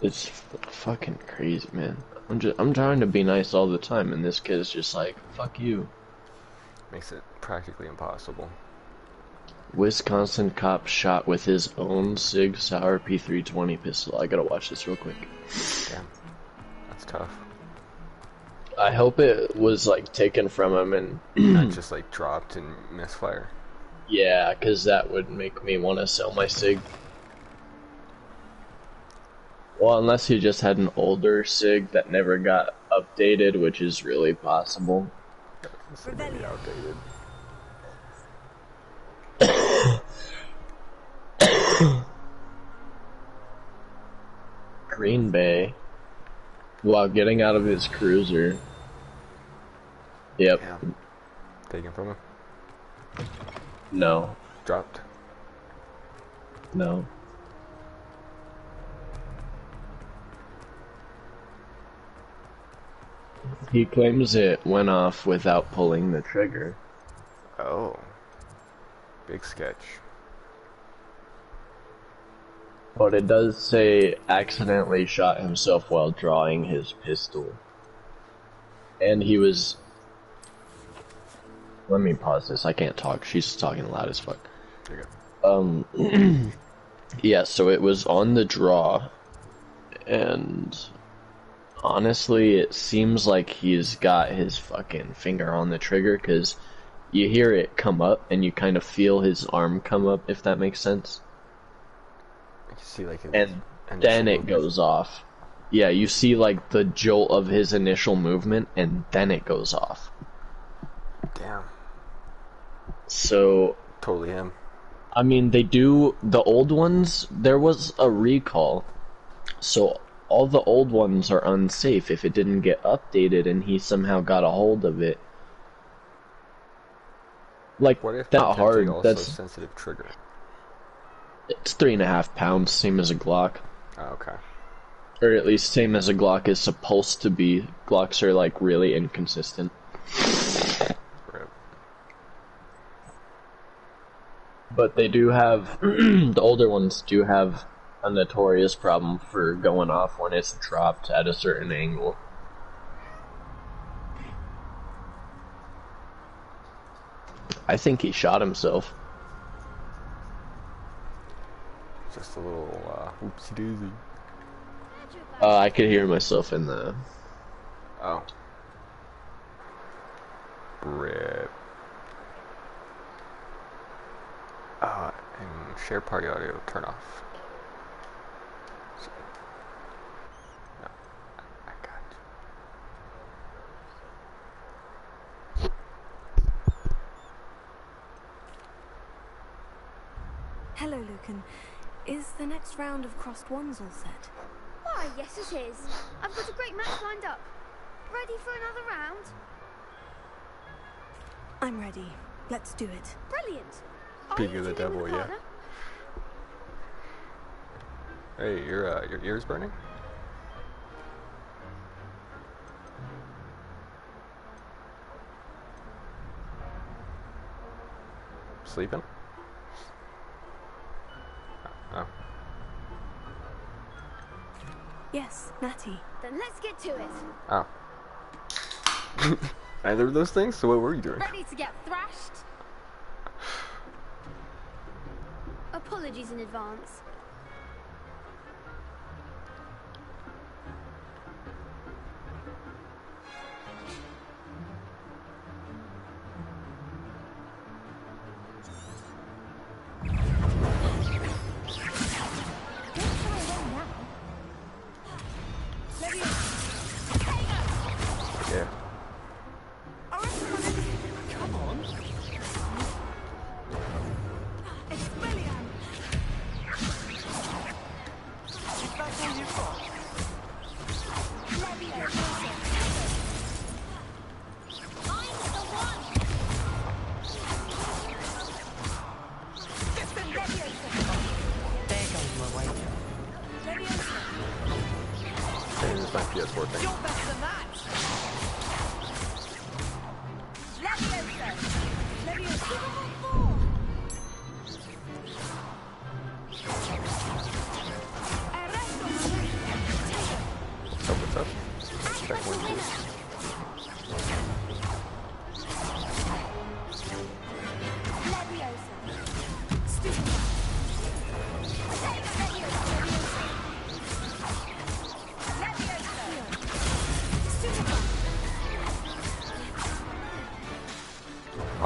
It's fucking crazy, man. I'm trying to be nice all the time, and this kid's just like, fuck you. Makes it practically impossible. Wisconsin cop shot with his own Sig Sauer P320 pistol. I gotta watch this real quick. Damn. That's tough. I hope it was like taken from him and Not just like dropped and misfire. yeah, cause that would make me want to sell my Sig. Well, unless he just had an older Sig that never got updated, which is really possible. This is maybe outdated. Green Bay, while getting out of his cruiser. Yep. Yeah. Taken from him. No. Dropped. No. He claims it went off without pulling the trigger. Oh. Big sketch. But it does say accidentally shot himself while drawing his pistol. And he was... Let me pause this, I can't talk, she's talking loud as fuck. There you go. Yeah, so it was on the draw, and honestly, it seems like he's got his fucking finger on the trigger, because you hear it come up, and you kind of feel his arm come up, if that makes sense. You can see like And then it goes off. Yeah, you see like the jolt of his initial movement, and then it goes off. Damn. So... Totally him. I mean, they do, the old ones, there was a recall, so all the old ones are unsafe if it didn't get updated and he somehow got a hold of it. Like, What if that hard, also that's, sensitive trigger? it's 3.5 pounds, same as a Glock. Oh, okay. Or at least same as a Glock is supposed to be. Glocks are, like, really inconsistent. Rip. But they do have, the older ones do have a notorious problem for going off when it's dropped at a certain angle. I think he shot himself. Just a little whoopsie daisy. I could hear myself in the... Oh. Rip. And share party audio, turn off. So, no, I got you. Hello, Lucan. Is the next round of crossed ones all set? Why, yes it is. I've got a great match lined up. Ready for another round? I'm ready. Let's do it. Brilliant. Speaking of the devil, yeah. Hey, your ear's burning? Sleeping? Oh. Yes, Natty. Then let's get to it. Oh. Either of those things? So what were you doing? Ready to get thrashed? Apologies in advance. Yeah. Come on. Expelliarm. If that's all you've got. There goes my way. Hey, this is my PS4 thing. You're better than that.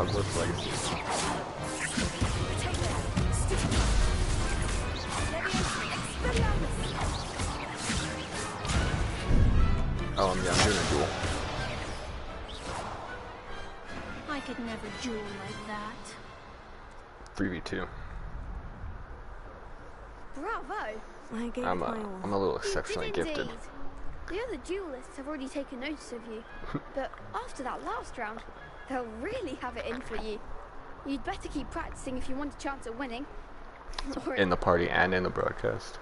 Hogwarts Legacy. Oh, yeah, I'm doing a duel. I could never duel like that. 3v2. Bravo! I gave I'm it a, my all. I'm a little You exceptionally did gifted. indeed. The other duelists have already taken notice of you, but after that last round, they'll really have it in for you. You'd better keep practicing if you want a chance at winning. Or In the party and in the broadcast.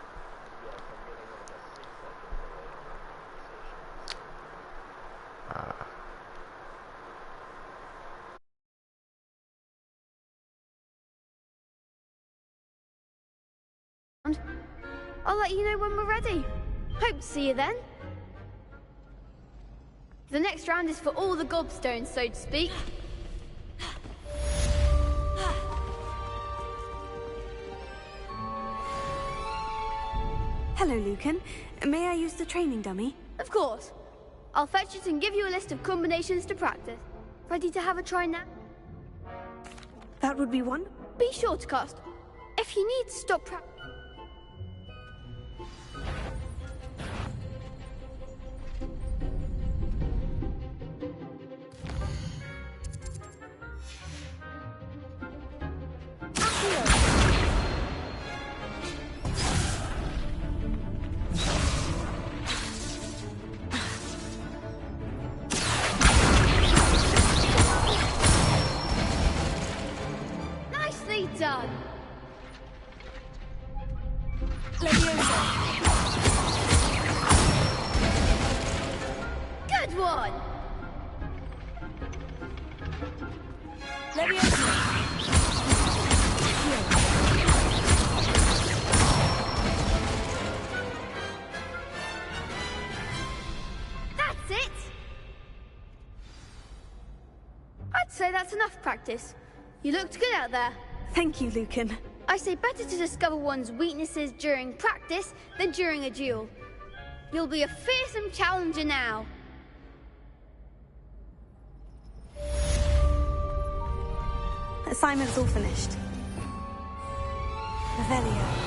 I'll let you know when we're ready. Hope to see you then. The next round is for all the gobstones, so to speak. Hello, Lucan. May I use the training dummy? Of course. I'll fetch it and give you a list of combinations to practice. Ready to have a try now? That would be one. Be sure to cast. If you need to stop practicing. Nicely done. Good one. That's it. I'd say that's enough practice. You looked good out there. Thank you, Lucan. I say better to discover one's weaknesses during practice than during a duel. You'll be a fearsome challenger now. Assignment's all finished. Revelio.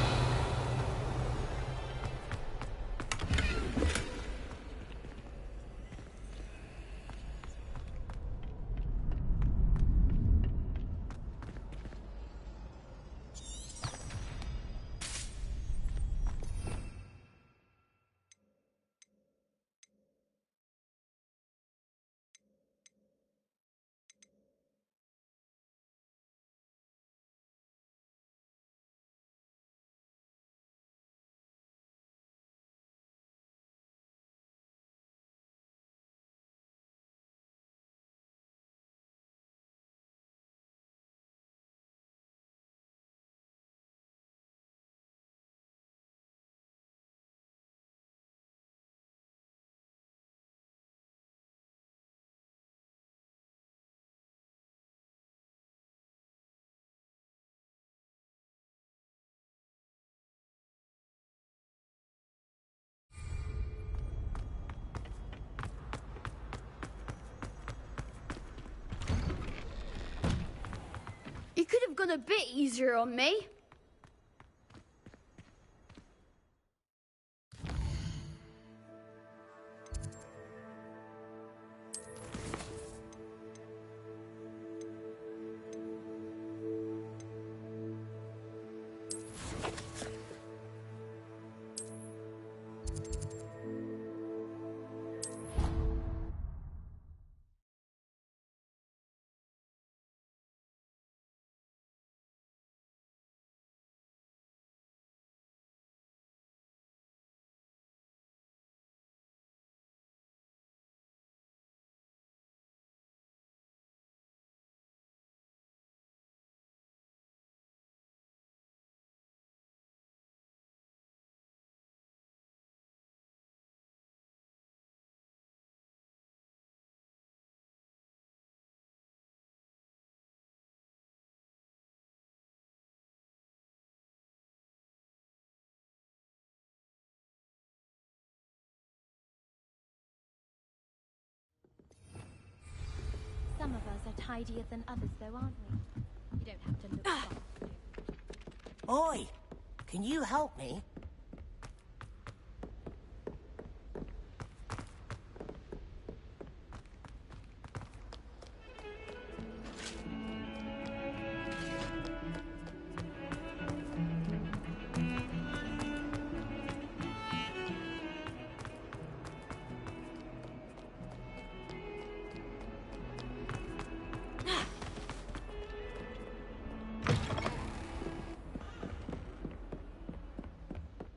You could have gone a bit easier on me. tidier than others, though, aren't we? You don't have to look far. Oi! Can you help me?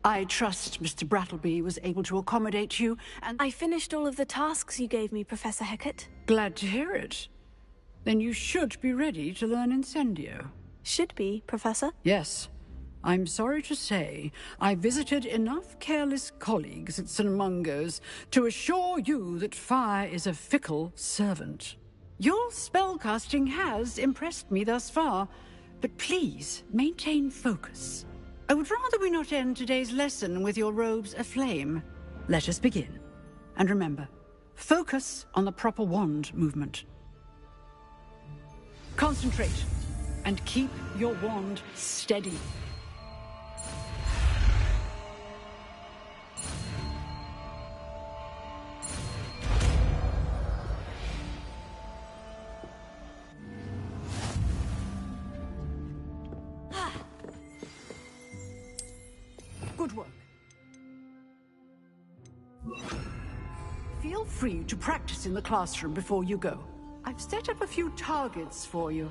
I trust Mr. Brattleby was able to accommodate you, and I finished all of the tasks you gave me, Professor Hecat. glad to hear it. Then you should be ready to learn Incendio. Should be, Professor. Yes. I'm sorry to say, I visited enough careless colleagues at St. Mungo's to assure you that fire is a fickle servant. Your spellcasting has impressed me thus far, but please maintain focus. I would rather we not end today's lesson with your robes aflame. Let us begin. And remember, focus on the proper wand movement. Concentrate, and keep your wand steady. Good work. Feel free to practice in the classroom before you go. I've set up a few targets for you.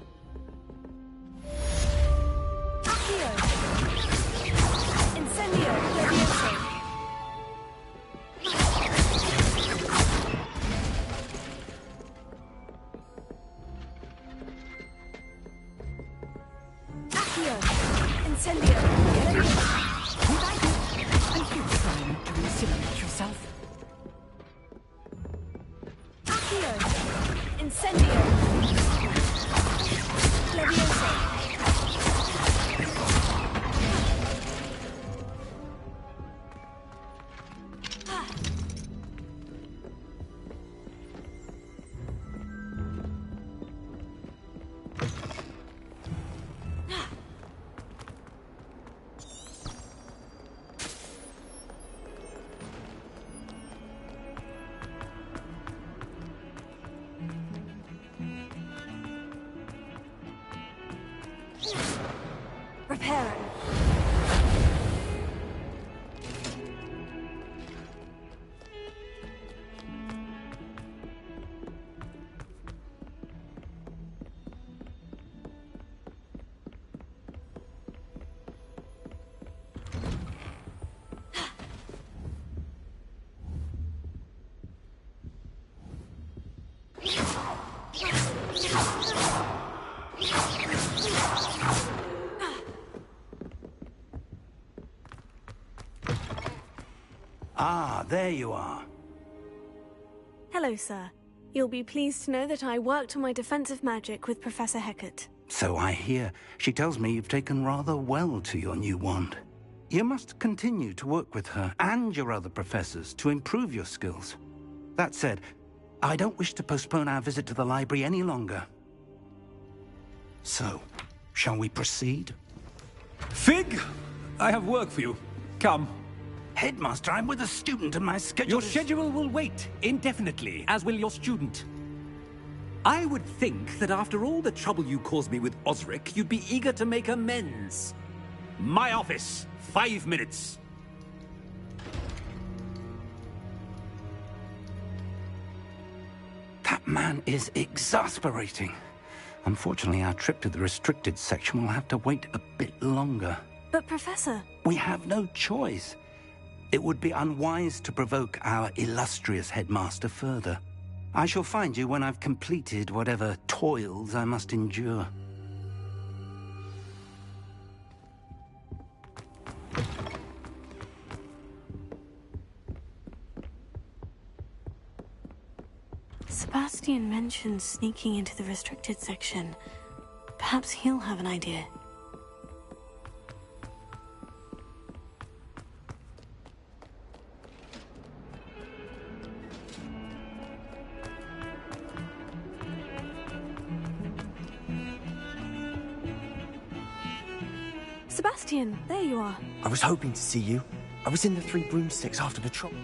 Accio! Incendio! Levioso! Accio! Incendio! Levioso! And you try not to incinerate yourself. Accio! Incendio! Levioso! Reparo. Ah, there you are. Hello, sir. You'll be pleased to know that I worked on my defensive magic with Professor Hecat. So I hear. She tells me you've taken rather well to your new wand. You must continue to work with her and your other professors to improve your skills. That said, I don't wish to postpone our visit to the library any longer. So, shall we proceed? Fig! I have work for you. Come. Headmaster, I'm with a student and my schedule Your is... schedule will wait indefinitely, as will your student. I would think that after all the trouble you caused me with Osric, you'd be eager to make amends. My office, 5 minutes. That man is exasperating. Unfortunately, our trip to the restricted section will have to wait a bit longer. But, Professor... We have no choice. It would be unwise to provoke our illustrious headmaster further. I shall find you when I've completed whatever toils I must endure. Sebastian mentioned sneaking into the restricted section. Perhaps he'll have an idea. Sebastian, there you are. I was hoping to see you. I was in the Three Broomsticks after the trouble.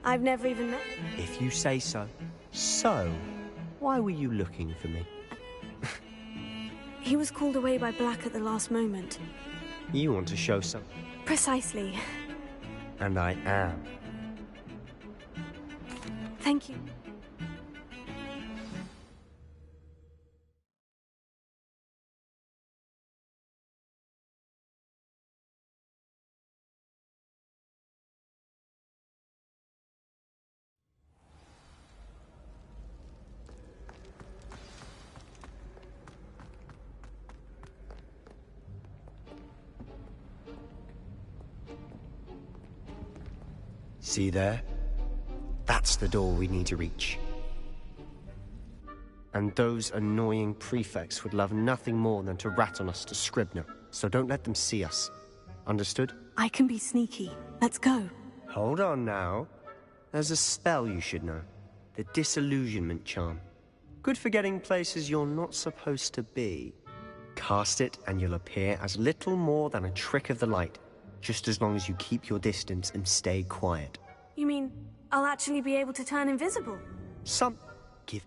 I've never even met... If you say so. So, why were you looking for me? He was called away by Black at the last moment. You want to show some... Precisely. And I am. Thank you. See there? That's the door we need to reach. And those annoying prefects would love nothing more than to rat on us to Scribner, so don't let them see us. Understood? I can be sneaky. Let's go. Hold on now. There's a spell you should know. The Disillusionment Charm. Good for getting places you're not supposed to be. Cast it and you'll appear as little more than a trick of the light, just as long as you keep your distance and stay quiet. You mean I'll actually be able to turn invisible? Give...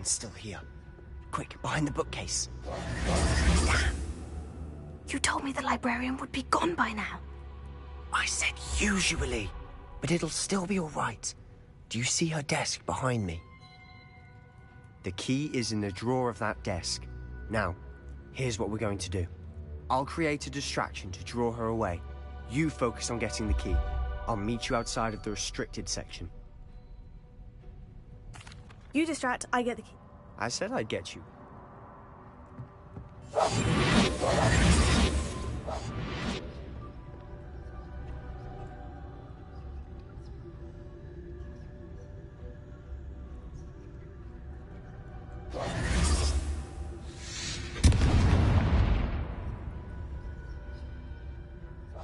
Still here. Quick, behind the bookcase. Damn. You told me the librarian would be gone by now. I said usually, but it'll still be all right. Do you see her desk behind me? The key is in the drawer of that desk. Now, here's what we're going to do. I'll create a distraction to draw her away. You focus on getting the key. I'll meet you outside of the restricted section. You distract, I get the key. I said I'd get you.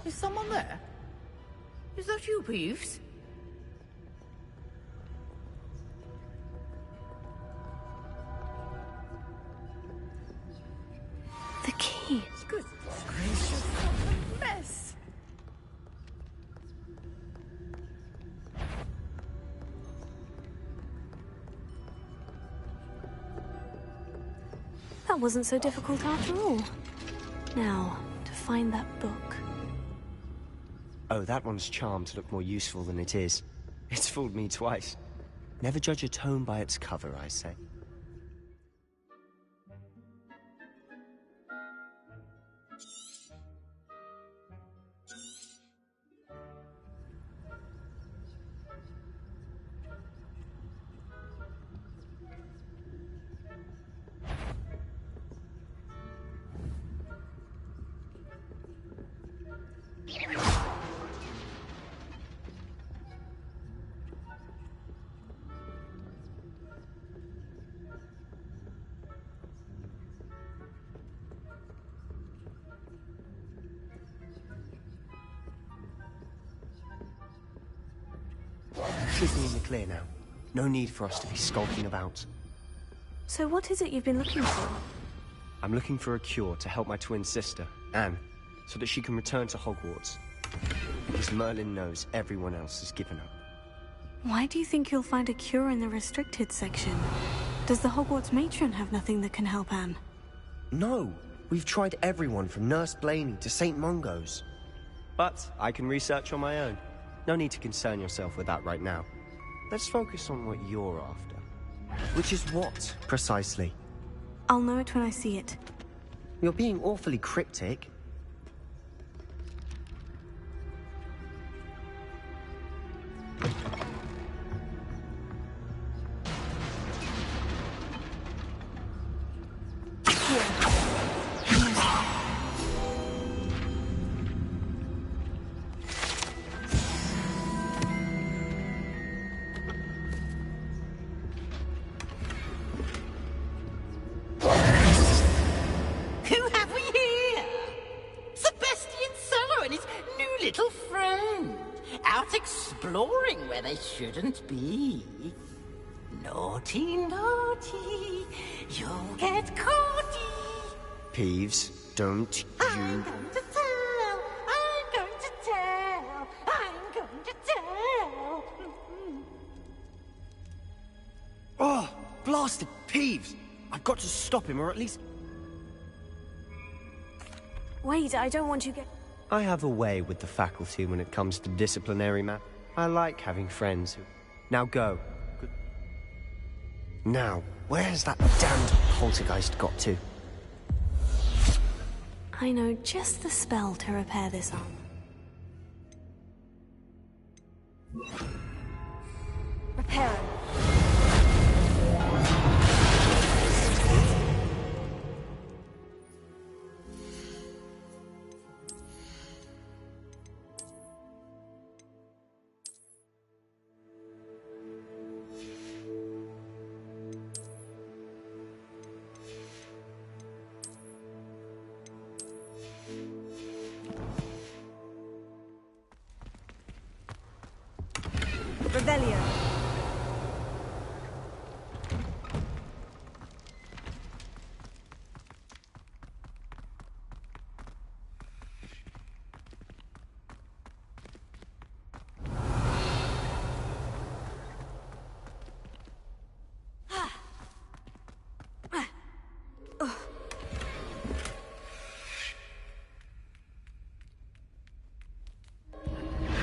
Is someone there? Is that you, Peeves? The key. Good gracious, what a mess! That wasn't so difficult after all. Now, to find that book. Oh, that one's charmed to look more useful than it is. It's fooled me twice. Never judge a tome by its cover, I say. should be in the clear now. No need for us to be skulking about. So what is it you've been looking for? I'm looking for a cure to help my twin sister, Anne, so that she can return to Hogwarts. Because Merlin knows everyone else has given up. Why do you think you'll find a cure in the restricted section? Does the Hogwarts matron have nothing that can help Anne? No! We've tried everyone from Nurse Blaney to St. Mungo's. But I can research on my own. No need to concern yourself with that right now. Let's focus on what you're after. Which is what, precisely? I'll know it when I see it. You're being awfully cryptic. Who have we here? Sebastian Cello and his new little friend. Out exploring where they shouldn't be. Naughty, naughty. You'll get caughty. Peeves, don't I'm going to tell. I'm going to tell. I'm going to tell. Oh, blasted Peeves! I've got to stop him, or at least... Wait, I don't want you get... I have a way with the faculty when it comes to disciplinary matters. I like having friends who... Now go. Good. Now, where's that damned poltergeist got to? I know just the spell to repair this arm. Repair it. Revelio.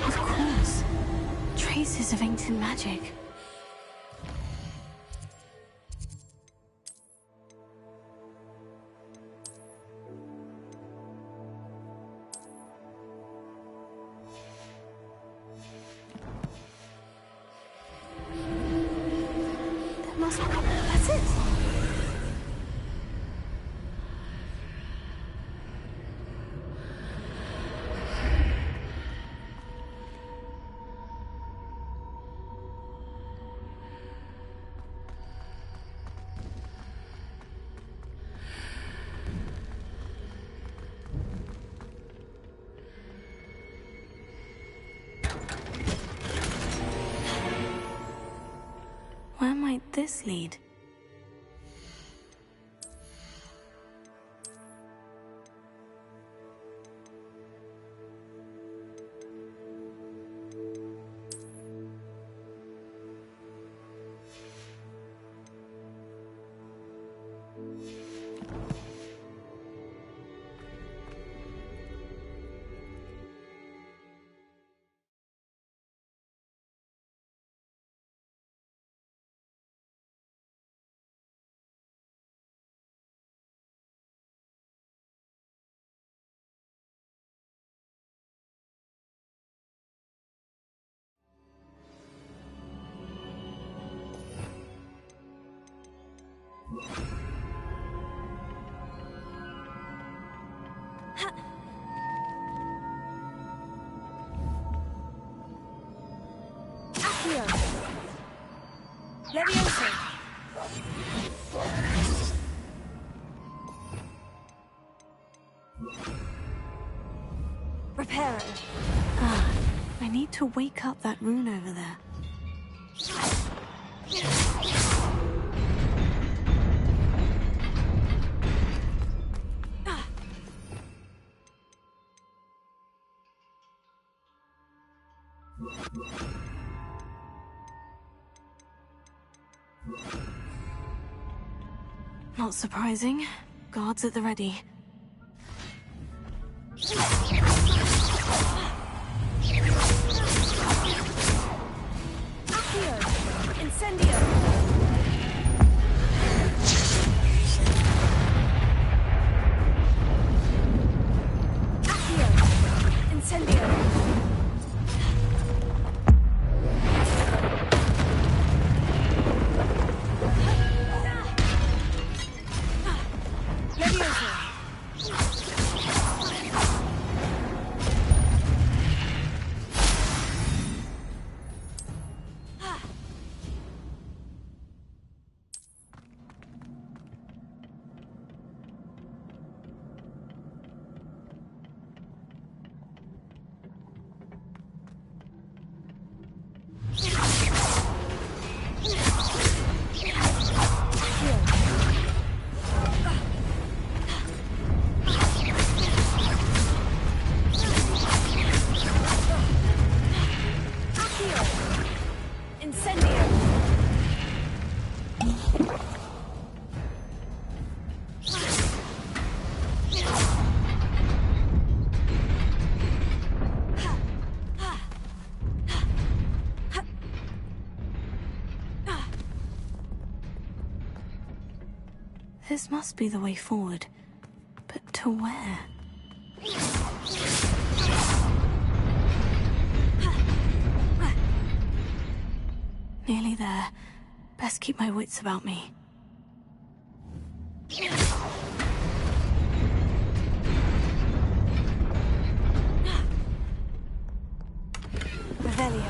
Of course. Traces of ancient magic. There must be... That's it! Where might this lead? Accio. Leviosa. Reparo. Ah, I need to wake up that rune over there. Not surprising. Guards at the ready. Accio! Incendio! Accio! Incendio! This must be the way forward. But to where? Nearly there. Best keep my wits about me. Revelio.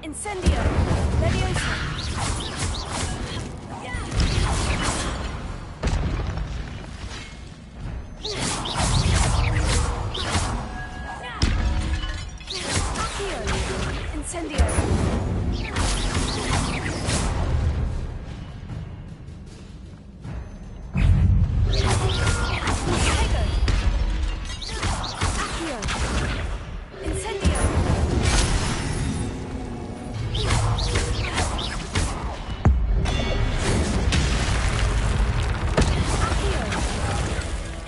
Incendio! Leviosa! Accio! Incendio! Accio! Incendio!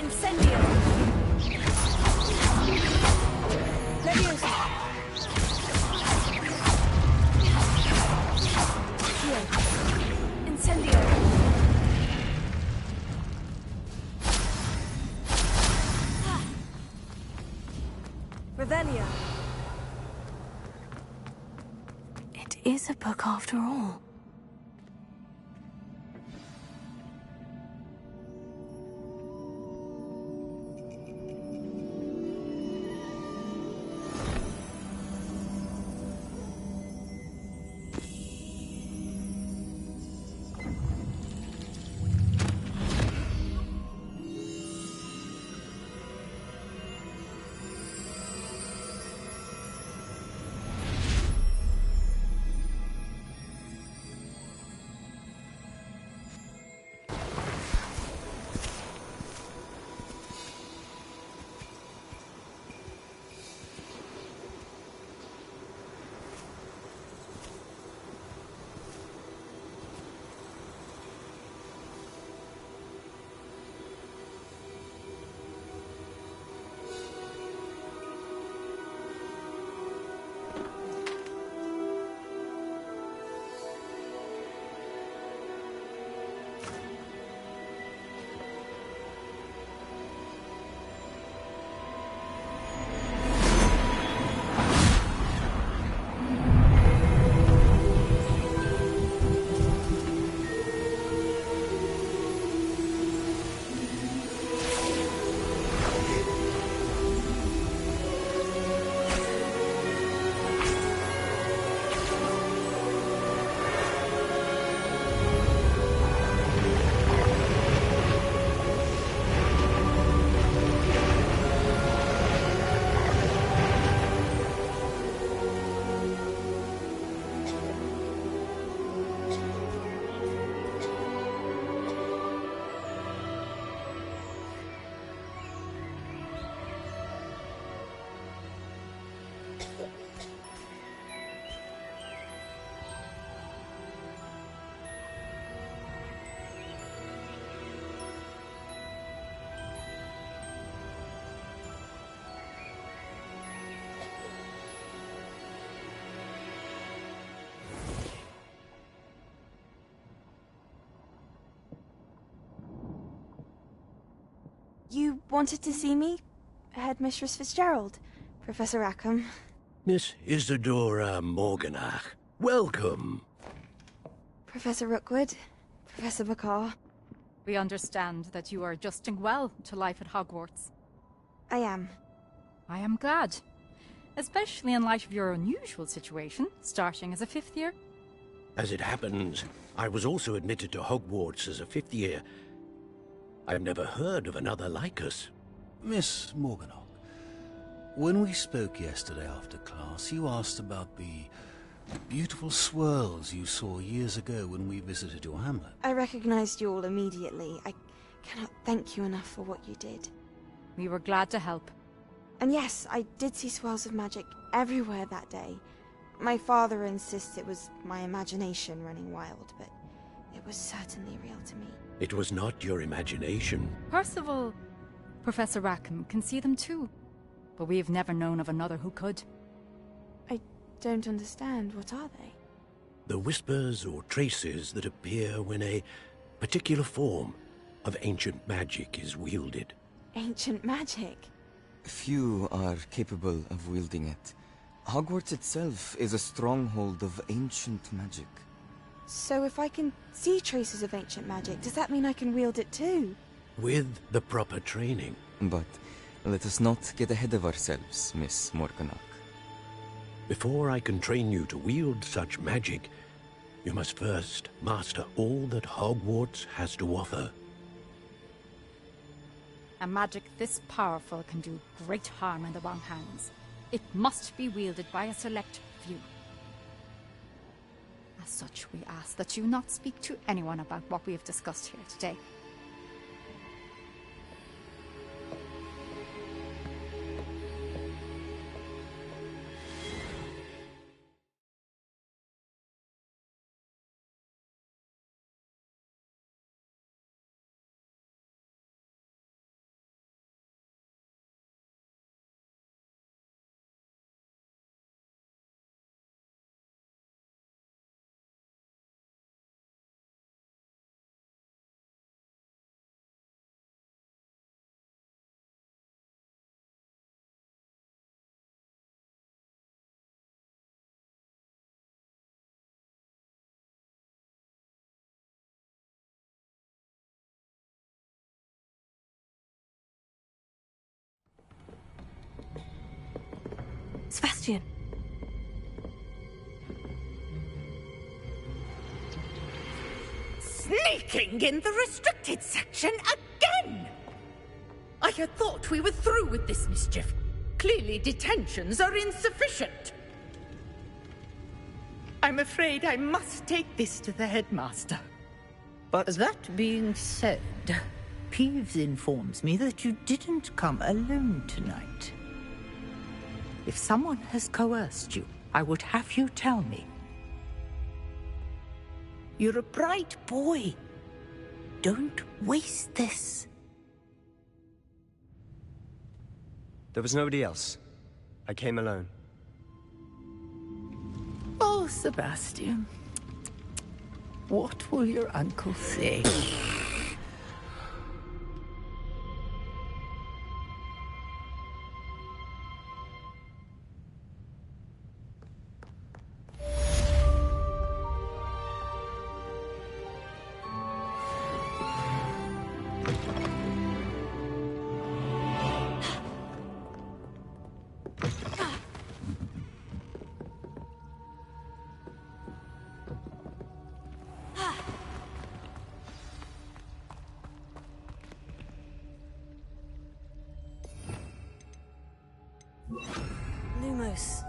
Incendio! Leviosa! Accio! Incendio! Revelio! It is a book after all. You wanted to see me? Headmistress Fitzgerald, Professor Rackham. Miss Isadora Morganach, welcome. Professor Rookwood, Professor McCaw. We understand that you are adjusting well to life at Hogwarts. I am. I am glad. Especially in light of your unusual situation, starting as a 5th year. As it happens, I was also admitted to Hogwarts as a 5th year. I've never heard of another like us. Miss Morganach, when we spoke yesterday after class, you asked about the beautiful swirls you saw years ago when we visited your hamlet. I recognized you all immediately. I cannot thank you enough for what you did. We were glad to help. And yes, I did see swirls of magic everywhere that day. My father insists it was my imagination running wild, but it was certainly real to me. It was not your imagination. Percival, Professor Rackham can see them too. But we have never known of another who could. I don't understand. What are they? The whispers or traces that appear when a particular form of ancient magic is wielded. Ancient magic? Few are capable of wielding it. Hogwarts itself is a stronghold of ancient magic. So if I can see traces of ancient magic, does that mean I can wield it too? With the proper training. But let us not get ahead of ourselves, Miss Morganach. Before I can train you to wield such magic, you must first master all that Hogwarts has to offer. A magic this powerful can do great harm in the wrong hands. It must be wielded by a select few. As such, we ask that you not speak to anyone about what we have discussed here today. Sebastian! Sneaking in the restricted section again! I had thought we were through with this mischief. Clearly detentions are insufficient. I'm afraid I must take this to the headmaster. But that being said, Peeves informs me that you didn't come alone tonight. If someone has coerced you, I would have you tell me. You're a bright boy. Don't waste this. There was nobody else. I came alone. Oh, Sebastian. What will your uncle say? Lumos.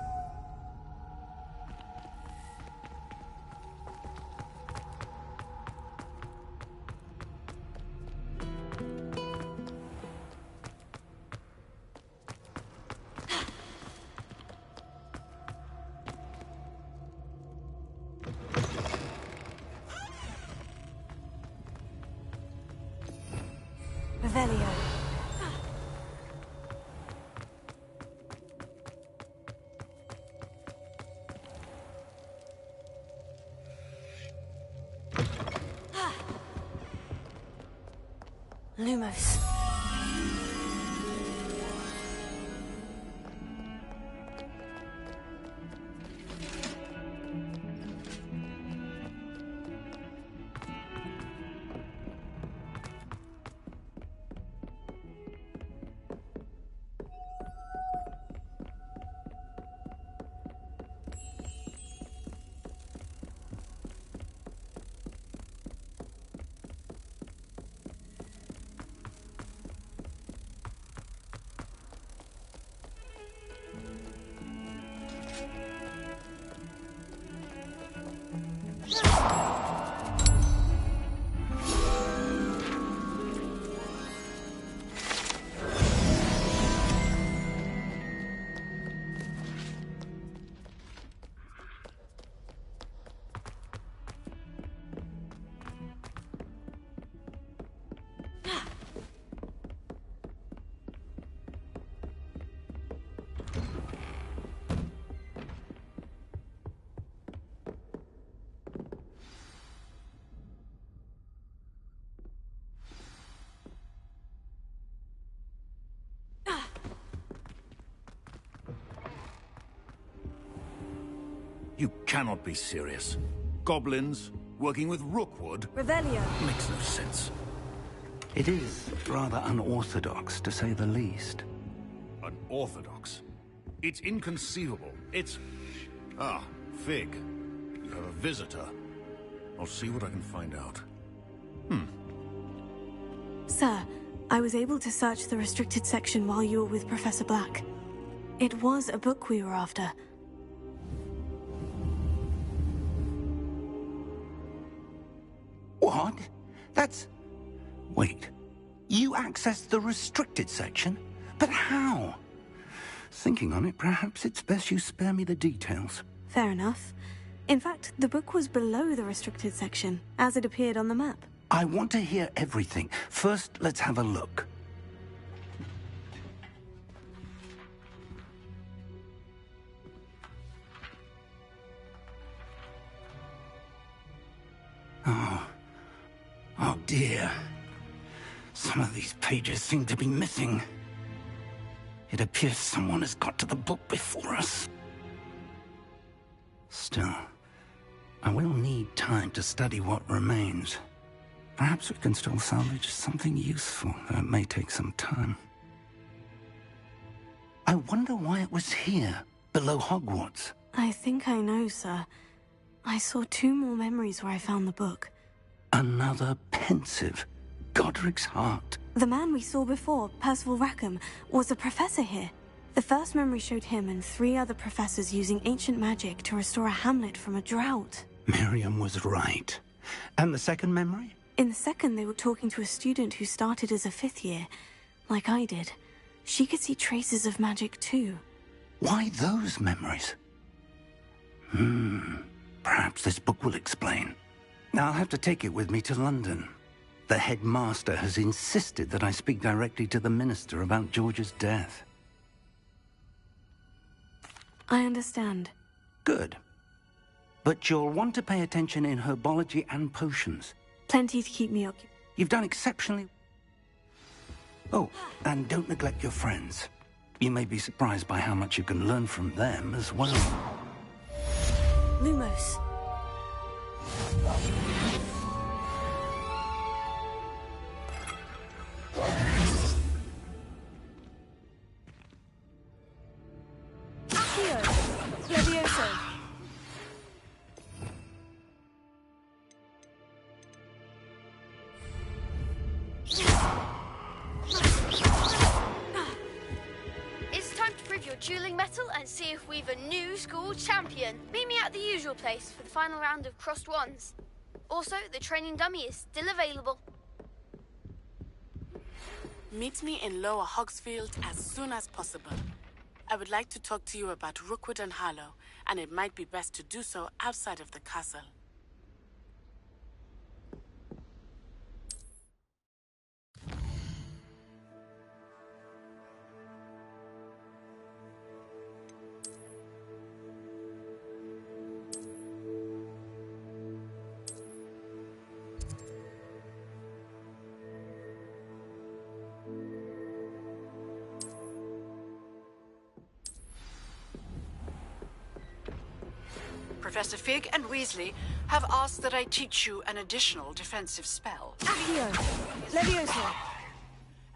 Revelio. Lumos. You cannot be serious. Goblins working with Rookwood? Revelio. Makes no sense. It is rather unorthodox, to say the least. Unorthodox? It's inconceivable. It's... Ah, Fig. You have a visitor. I'll see what I can find out. Sir, I was able to search the restricted section while you were with Professor Black. It was a book we were after. What? That's... Wait. You accessed the restricted section? But how? Thinking on it, perhaps it's best you spare me the details. Fair enough. In fact, the book was below the restricted section, as it appeared on the map. I want to hear everything. First, let's have a look. Oh dear. Some of these pages seem to be missing. It appears someone has got to the book before us. Still, I will need time to study what remains. Perhaps we can still salvage something useful, though it may take some time. I wonder why it was here, below Hogwarts. I think I know, sir. I saw 2 more memories where I found the book. Another pensive. Godric's heart. The man we saw before, Percival Rackham, was a professor here. The first memory showed him and 3 other professors using ancient magic to restore a hamlet from a drought. Miriam was right. And the second memory? In the second, they were talking to a student who started as a 5th year, like I did. She could see traces of magic too. Why those memories? Perhaps this book will explain. I'll have to take it with me to London. The headmaster has insisted that I speak directly to the minister about George's death. I understand. Good. But you'll want to pay attention in herbology and potions. Plenty to keep me occupied. You've done exceptionally... Oh, and don't neglect your friends. You may be surprised by how much you can learn from them as well. Lumos. Accio. Levioso. It's time to prove your dueling mettle and see if we've a new school champion. Meet me at the usual place for the final round of crossed wands. Also, the training dummy is still available. Meet me in Lower Hogsfield as soon as possible. I would like to talk to you about Rookwood and Harlow, and it might be best to do so outside of the castle. Professor Fig and Weasley have asked that I teach you an additional defensive spell. Accio. Levioso.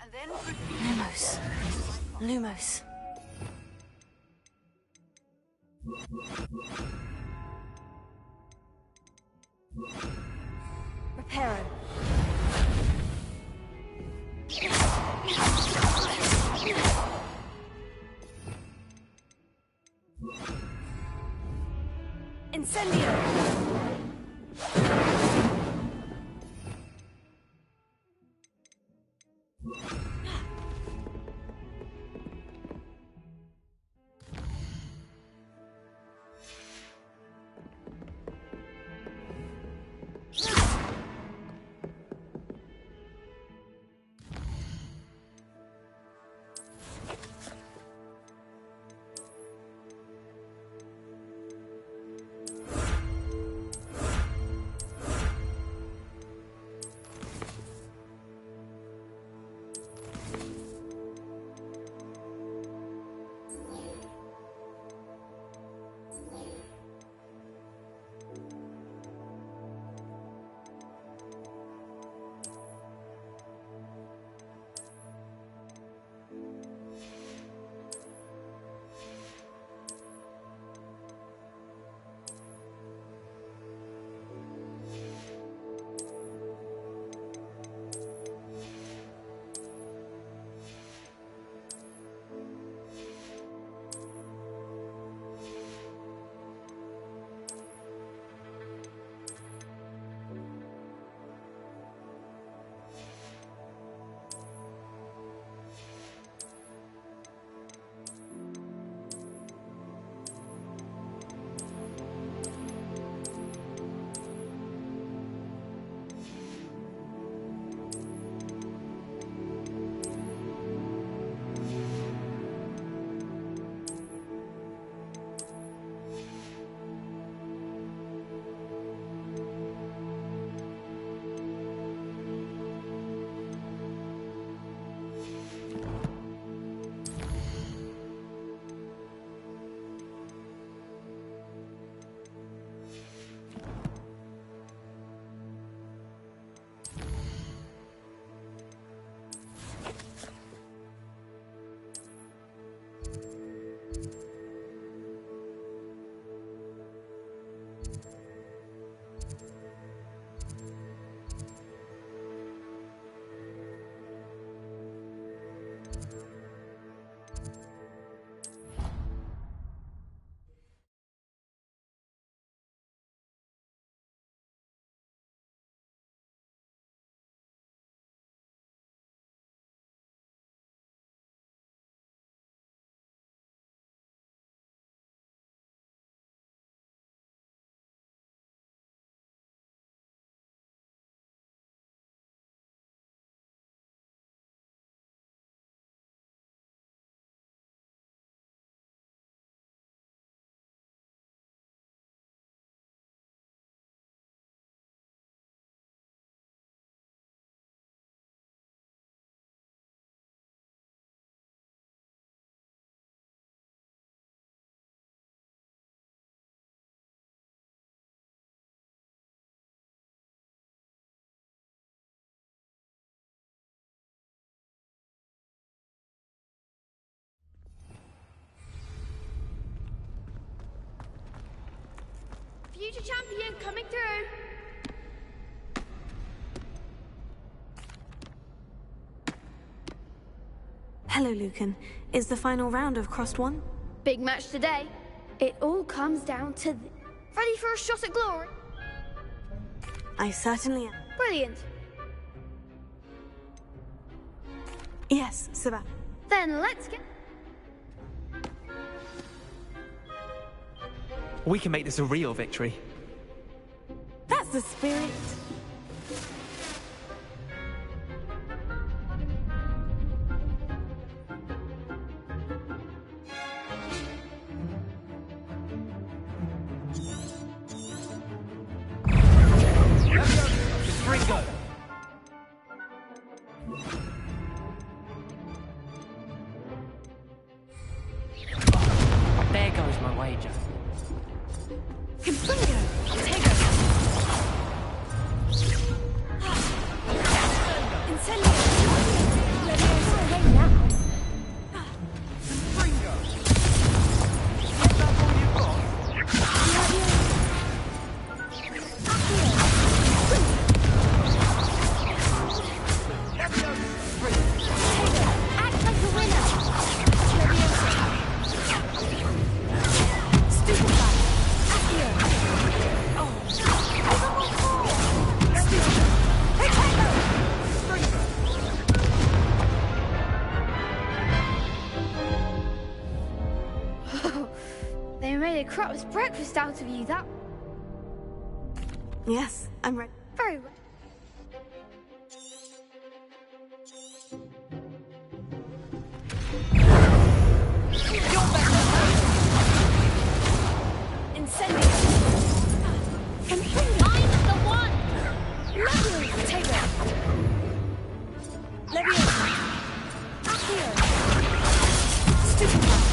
And then... Lumos. Lumos. Reparo. Incendio. Future champion coming through. Hello, Lucan. Is the final round of Crossed won? Big match today. It all comes down to ready for a shot at glory? I certainly am. Brilliant. Yes, Savannah. Then let's get... We can make this a real victory. That's the spirit. Ringo! There goes my wager. Confringo! Tego! Incendio! Leviosa away now! Ringo! Is that all you've got? Act like a winner! Leviosa! Stupefy! Accio! Oh! Stupefy! Potato! They made a crap's breakfast out of you, that... Yes, I'm ready. Very well. Incendio! Confringo! I'm the one! Lovely! Potato! Leviosa! Accio! Stupefy! Stupefy!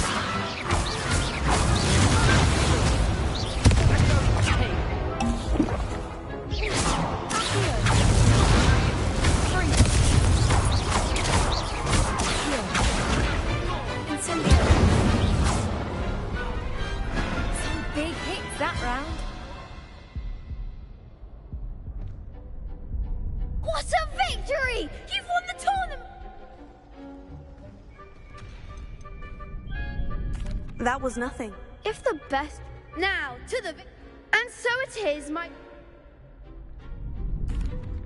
Leviosa! Confringo! What a victory! You've won the tournament! That was nothing. If the best... Now, to the... And so it is, my...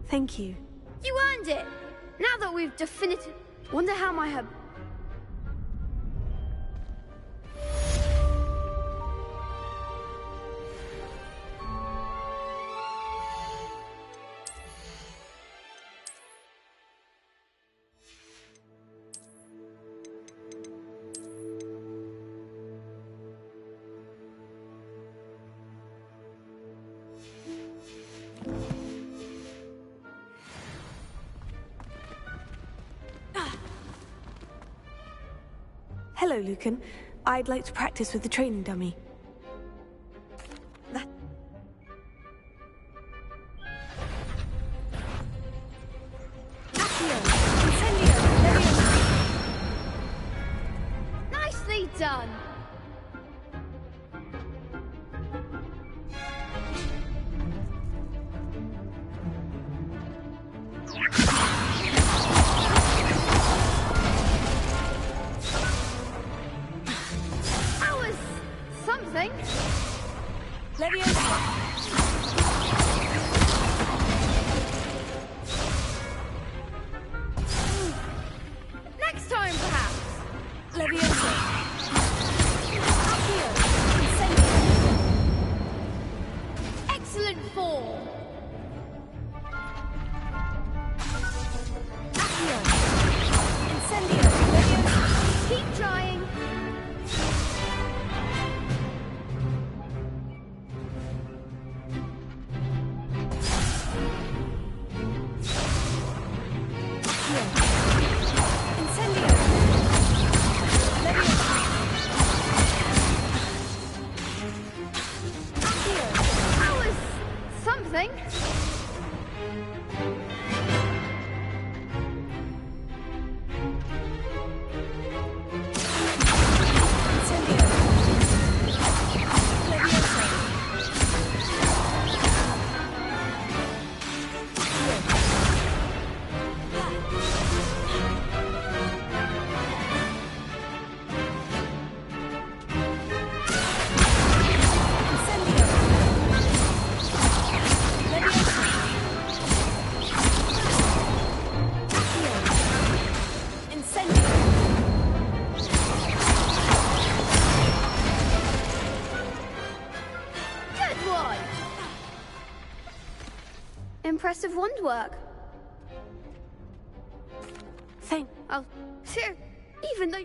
Thank you. You earned it! Now that we've definitive... Wonder how my hub... Hello, Lucan. I'd like to practice with the training dummy. Nicely done! Leviosa. Accio. Incendio. Excellent form. Accio. Incendio. Leviosa. Keep trying. Incendio. Leviosa. Accio. That was something. Incendio. Leviosa. Incendio. Leviosa. Accio. Incendio. Good one. Impressive wand work. Thank. Oh, sure. Even though.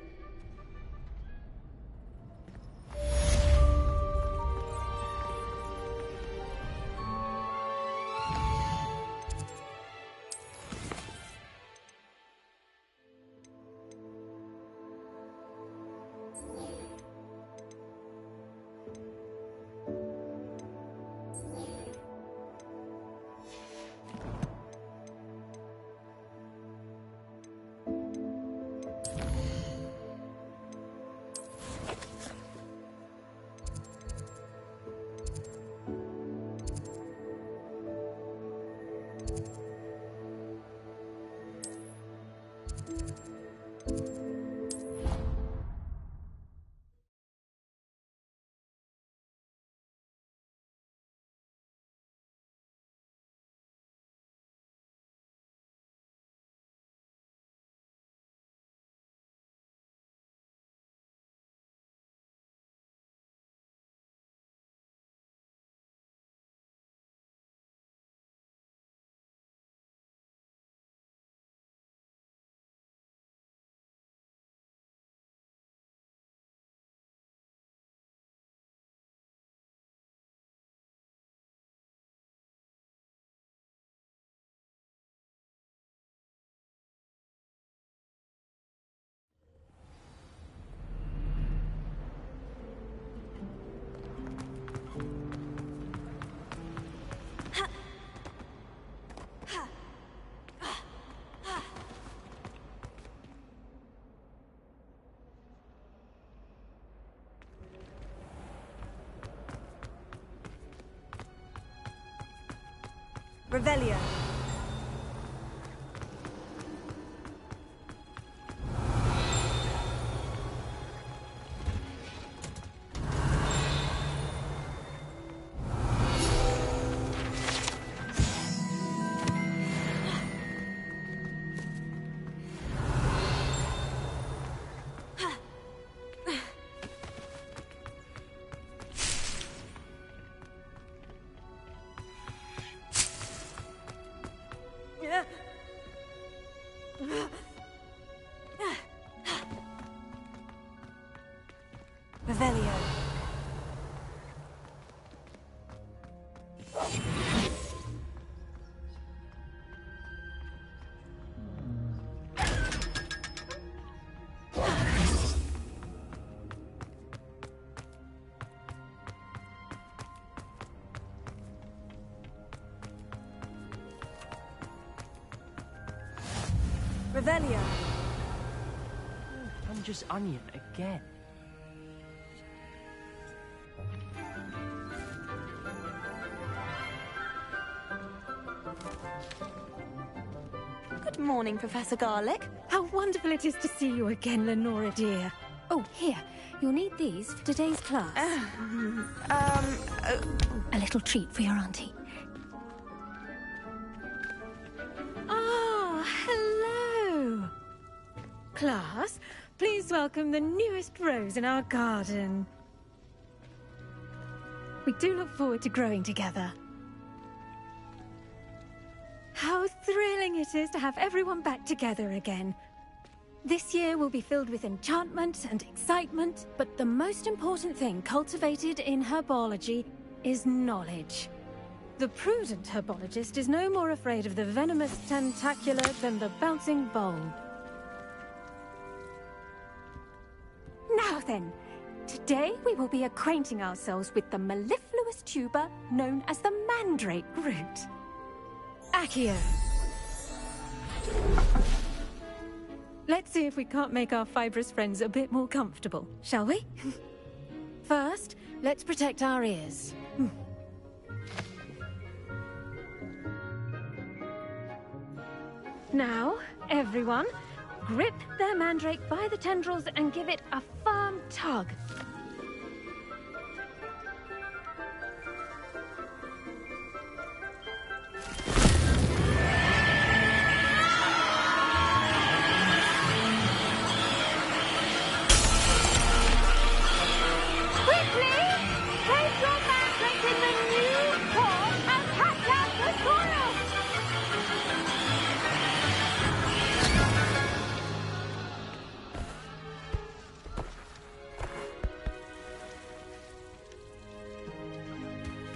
Revelio. Revelio. Revelio. I'm just onion again. Good morning, Professor Garlick. How wonderful it is to see you again, Lenora dear. Oh, here. You'll need these for today's class. A little treat for your auntie. Ah, hello. class, please welcome the newest rose in our garden. We do look forward to growing together. How thrilling it is to have everyone back together again. This year will be filled with enchantment and excitement, but the most important thing cultivated in herbology is knowledge. The prudent herbologist is no more afraid of the venomous tentacula than the bouncing bulb. Now then, today we will be acquainting ourselves with the mellifluous tuber known as the mandrake root. Accio. Let's see if we can't make our fibrous friends a bit more comfortable, shall we? First, let's protect our ears. Now, everyone, grip their mandrake by the tendrils and give it a firm tug.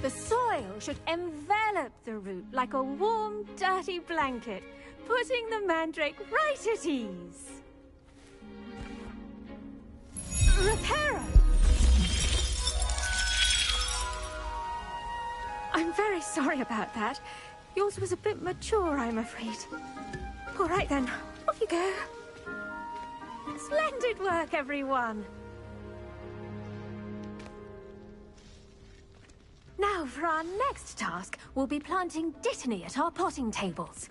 The soil should envelop the root like a warm, dirty blanket, putting the mandrake right at ease. Reparo! I'm very sorry about that. Yours was a bit mature, I'm afraid. All right then, off you go. Splendid work, everyone. Now, for our next task, we'll be planting dittany at our potting tables.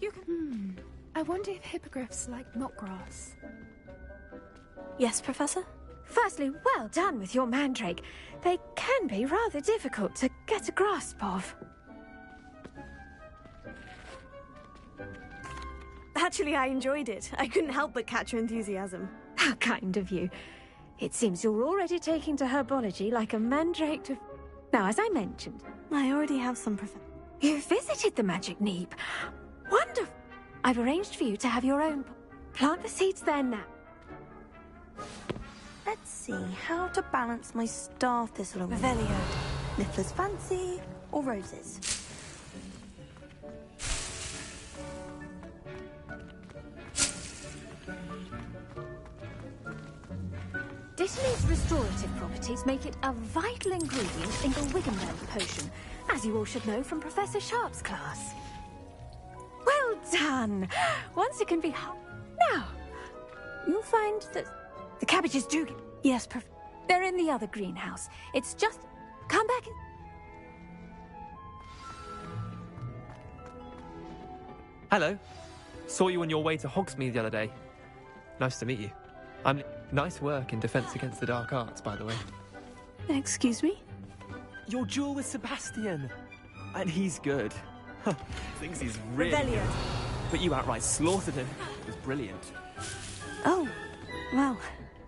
You can... I wonder if hippogriffs like knotgrass. Yes, Professor? Firstly, well done with your mandrake. They can be rather difficult to get a grasp of. Actually, I enjoyed it. I couldn't help but catch your enthusiasm. How kind of you. It seems you're already taking to herbology like a mandrake to... Now, as I mentioned... I already have some You visited the magic neep. Wonderful. I've arranged for you to have your own... Plant the seeds there now. Let's see, how to balance my star thistle Revelio. Niffler's fancy, or roses? Dittany's restorative properties make it a vital ingredient in the Wiggenberg potion, as you all should know from Professor Sharp's class. Well done! Once it can be... Now, you'll find that the cabbages do... Yes, they're in the other greenhouse. It's just... Come back and... Hello. Saw you on your way to Hogsmeade the other day. Nice to meet you. Nice work in Defense Against the Dark Arts, by the way. Excuse me? Your duel with Sebastian. And he's good. Thinks he's really Revelio. good. But you outright slaughtered him. It was brilliant. Oh, well,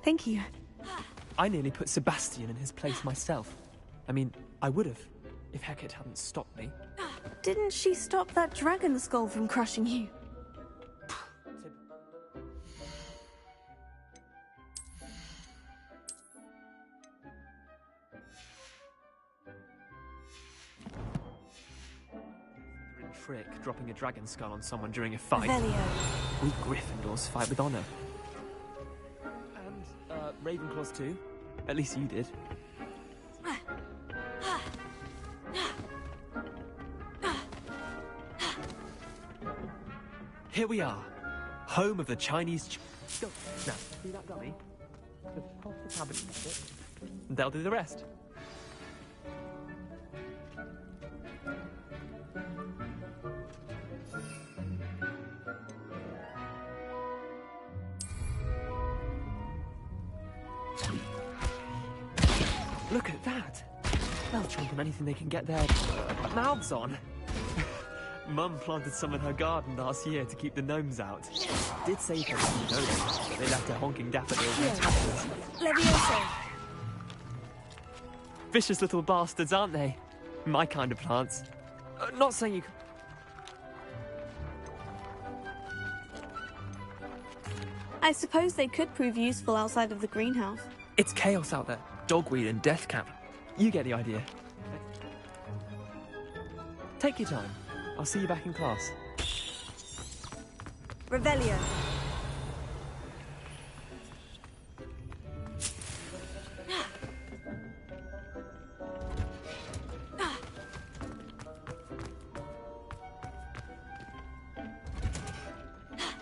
thank you. I nearly put Sebastian in his place myself. I mean, I would have, if Hecate hadn't stopped me. Didn't she stop that dragon skull from crushing you? Trick dropping a dragon skull on someone during a fight. Revelio. We Gryffindors fight with honor. And Ravenclaws too. At least you did. Here we are, home of the Chinese. Now, see that dummy? Just pass the cabinet with it, and they'll do the rest. Look at that! They'll chomp on anything they can get their mouths on. Mum planted some in her garden last year to keep the gnomes out. Did save her some gnomes, but they left her honking daffodils in tatters. Levioso. Vicious little bastards, aren't they? My kind of plants. Not saying you... I suppose they could prove useful outside of the greenhouse. It's chaos out there. Dogweed and death cap. You get the idea. Take your time. I'll see you back in class. Revelio.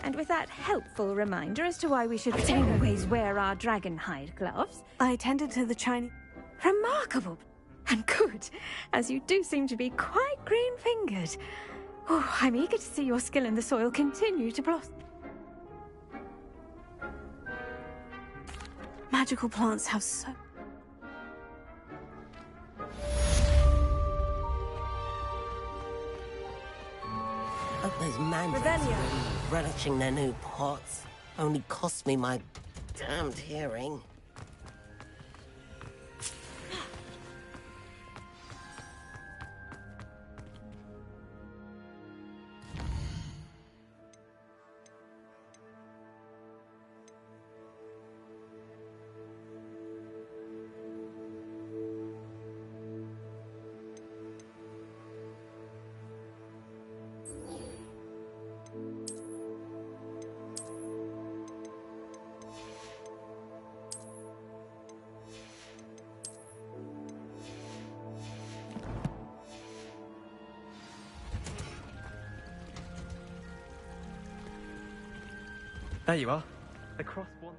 And with that helpful reminder as to why we should always wear our dragon hide gloves. I attended to the Chinese... Remarkable. And good, as you do seem to be quite green-fingered. Oh, I'm eager to see your skill in the soil continue to blossom. Magical plants have so... Hope those mandrakes are really relishing their new pots. Only cost me my damned hearing. There you are. Across one...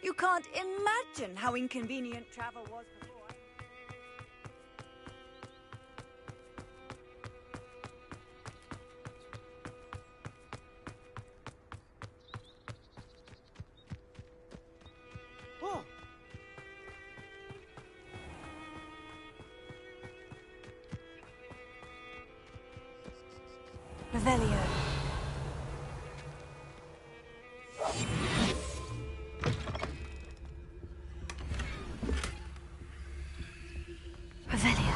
You can't imagine how inconvenient travel was before. Oh. Revelio. Revelio.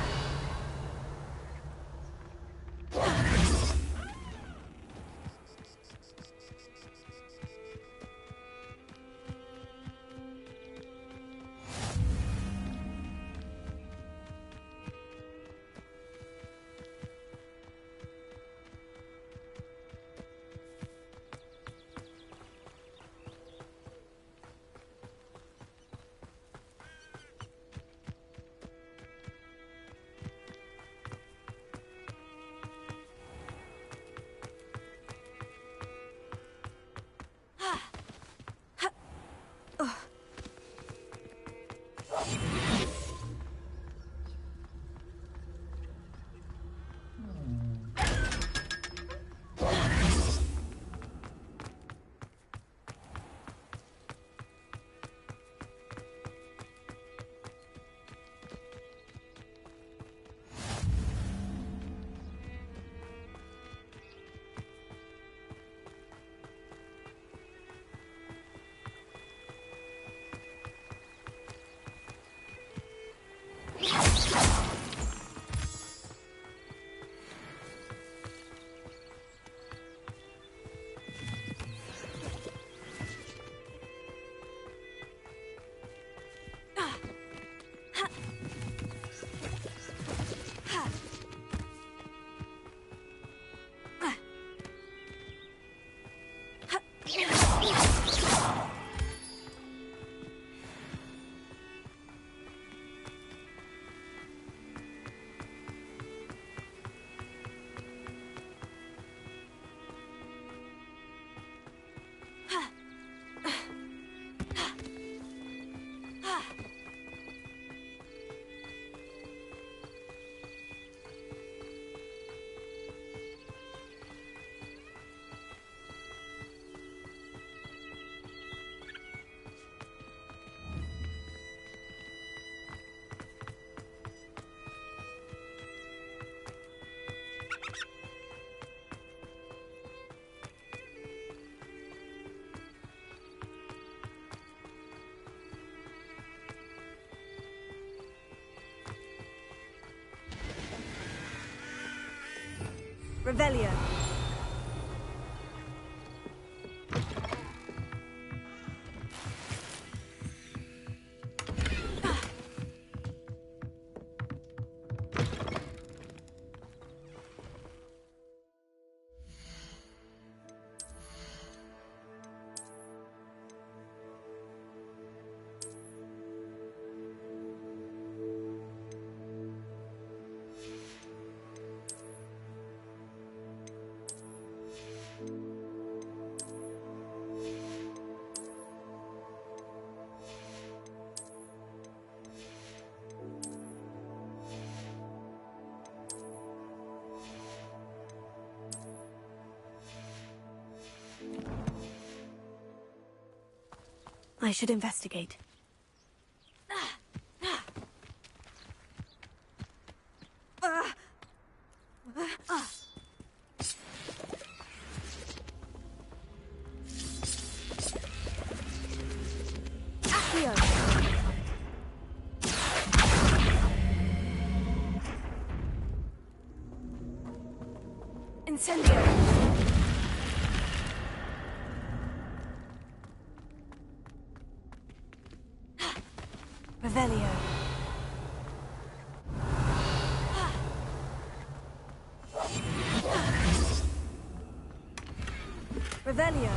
Revelio. I should investigate. Incendio. Revelio. Revelio.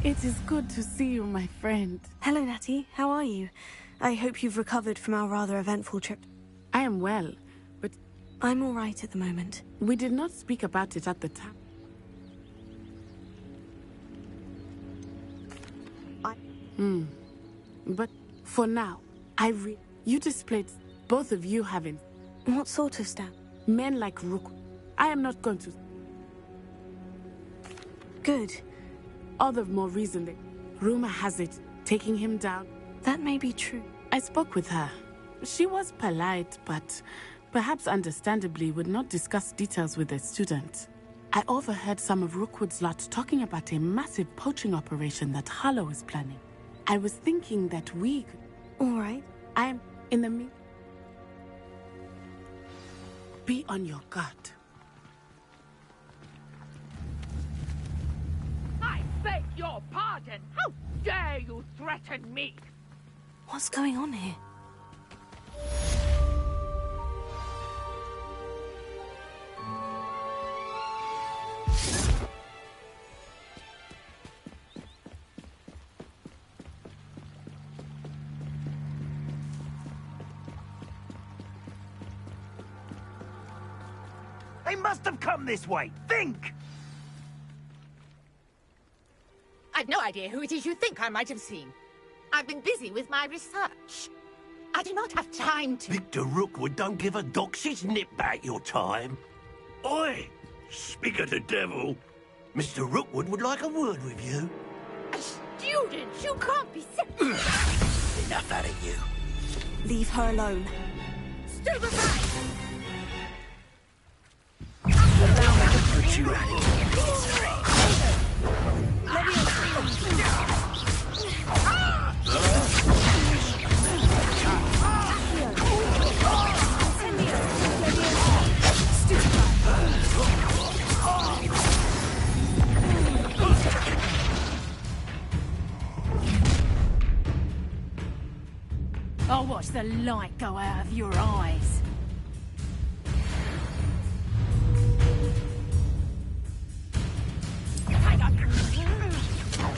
It is good to see you, my friend. Hello, Natty. How are you? I hope you've recovered from our rather eventful trip. I am well, but... I'm all right at the moment. We did not speak about it at the time. But for now, you displayed both of you having... What sort of stamp? Men like Rook. I am not going to... Good. All the more reason that rumor has it, taking him down. That may be true. I spoke with her. She was polite, but perhaps understandably would not discuss details with a student. I overheard some of Rookwood's lot talking about a massive poaching operation that Harlow is planning. I was thinking that we could... All right. I am in the Be on your guard. your pardon! How dare you threaten me? What's going on here? They must have come this way. Think! I've no idea who it is you think I might have seen. I've been busy with my research. I do not have time to... Victor Rookwood don't give a doxy's nip back your time. Oi! Speak of the devil. Mr. Rookwood would like a word with you. A student? You can't be serious. Enough out of you. Leave her alone. Stand aside! Put you at it. I'll watch the light go out of your eyes.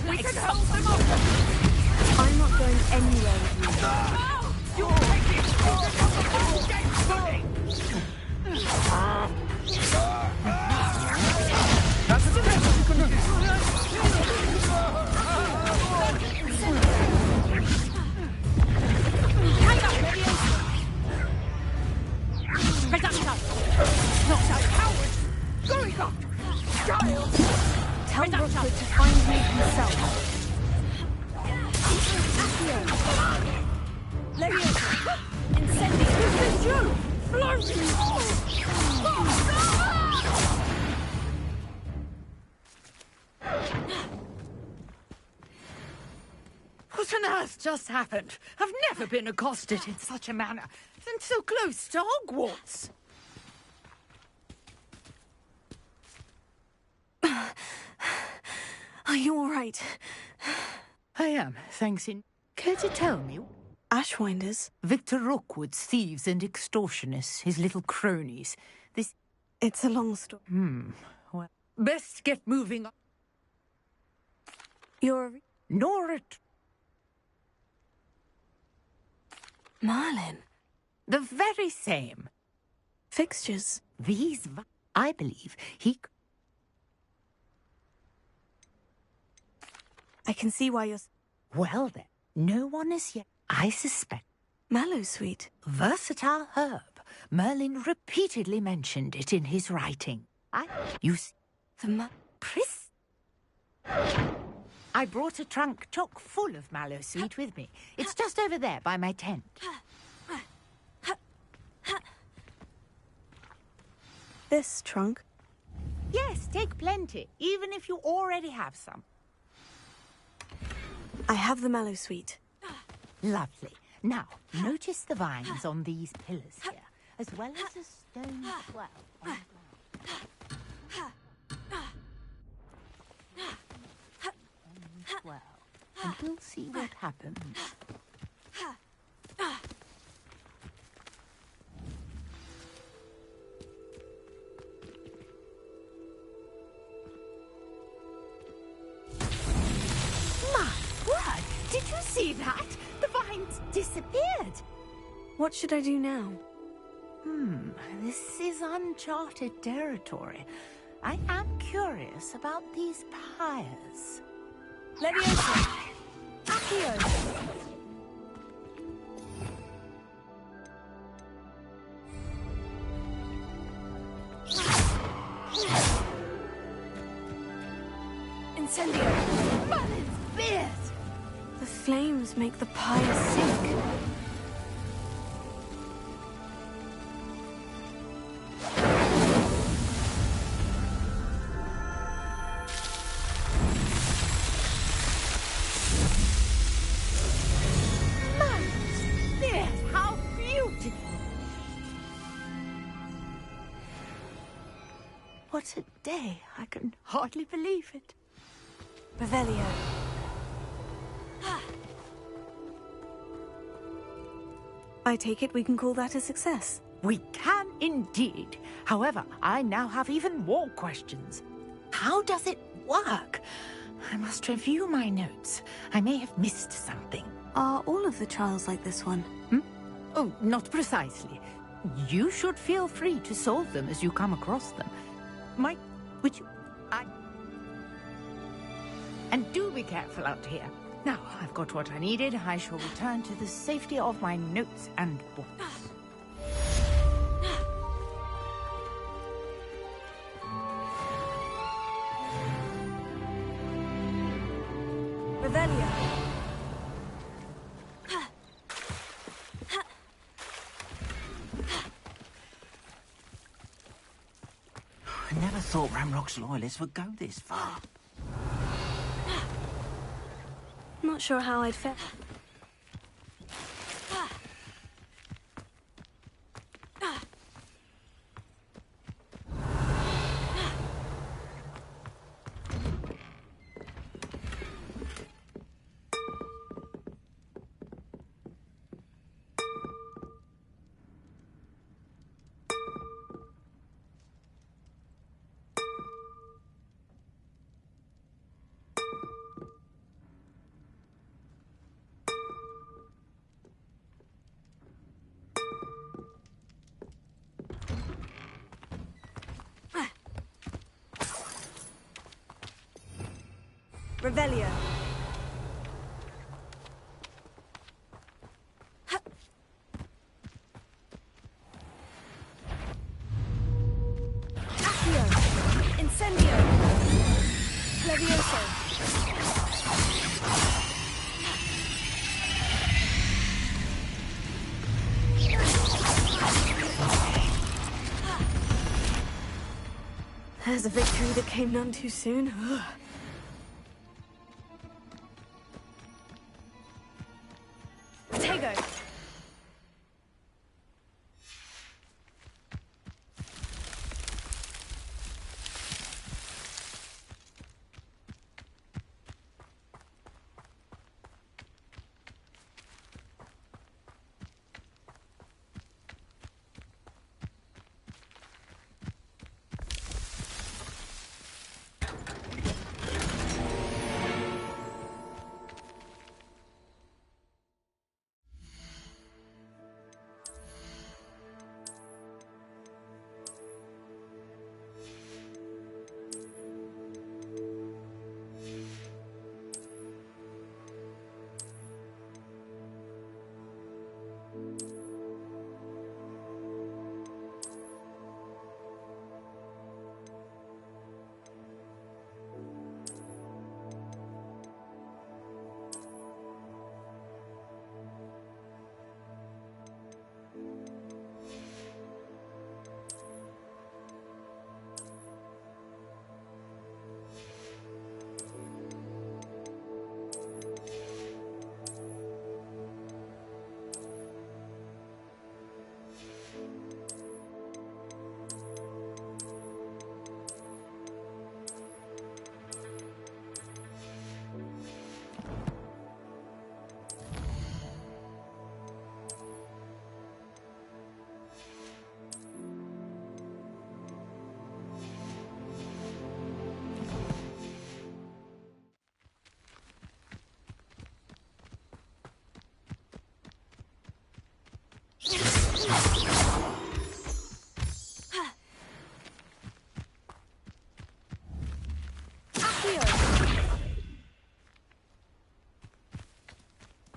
We can hold them off! I'm not going anywhere with you. You're taking Tell Rookwood to find me himself. Leviosa! Incendio! This is you! Floating! What on earth just happened? I've never been accosted in such a manner, and so close to Hogwarts. Are you all right? I am, thanks in... Care to tell me? Ashwinders? Victor Rookwood's thieves and extortionists, his little cronies. This... It's a long story. Well, best get moving on. You're... Nora... Merlin. The very same. Fixtures. These... I believe he... I can see why you're... Well then, no one is yet... I suspect... Mallowsweet. Versatile herb. Merlin repeatedly mentioned it in his writing. You see... The I brought a trunk chock full of Mallowsweet with me. It's just over there by my tent. This trunk? Yes, take plenty, even if you already have some. I have the Mallowsweet. Lovely. Now, notice the vines on these pillars here, as well as a stone swell on the ground. And we'll see what happens. My word! Did you see that? The vines disappeared. What should I do now? This is uncharted territory. I am curious about these pyres. Leviosa! Accio! Incendio! Merlin's beard! The flames make the pyre sink. What a day. I can hardly believe it. Revelio. I take it we can call that a success. We can indeed. However, I now have even more questions. How does it work? I must review my notes. I may have missed something. Are all of the trials like this one? Oh, not precisely. You should feel free to solve them as you come across them. And do be careful out here. Now, I've got what I needed. I shall return to the safety of my notes and books. Revelio. I never thought Ramrock's loyalists would go this far. Not sure how I'd fit. Revelio. Accio. Incendio. Levioso. There's a victory that came none too soon.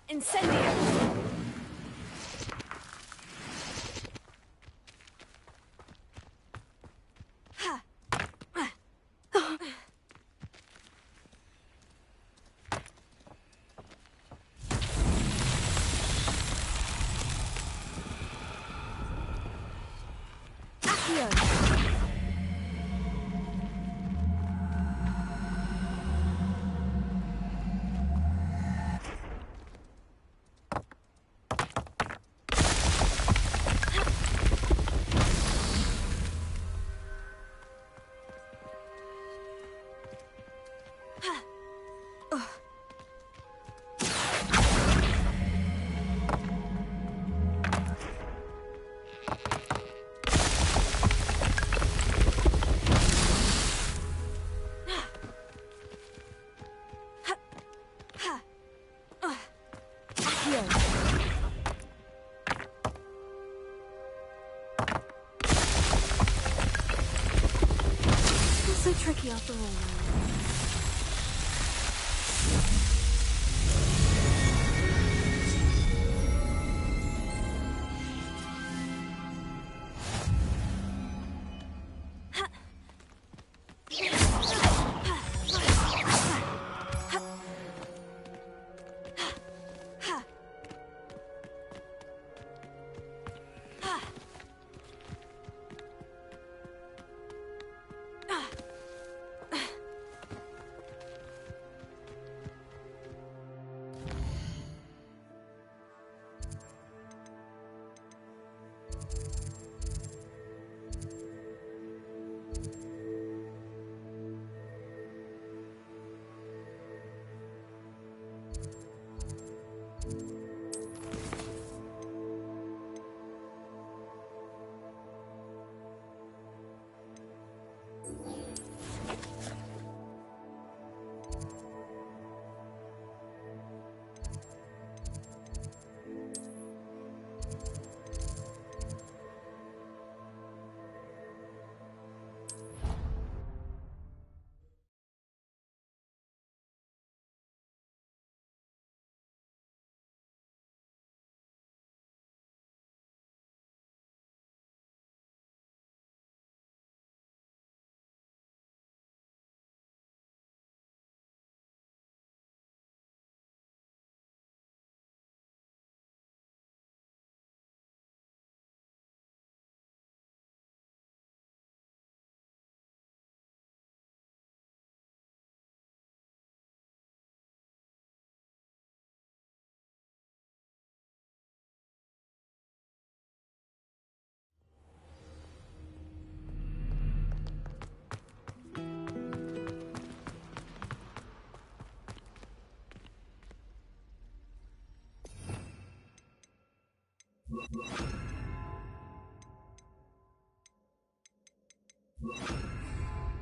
Incendio! tricky after all.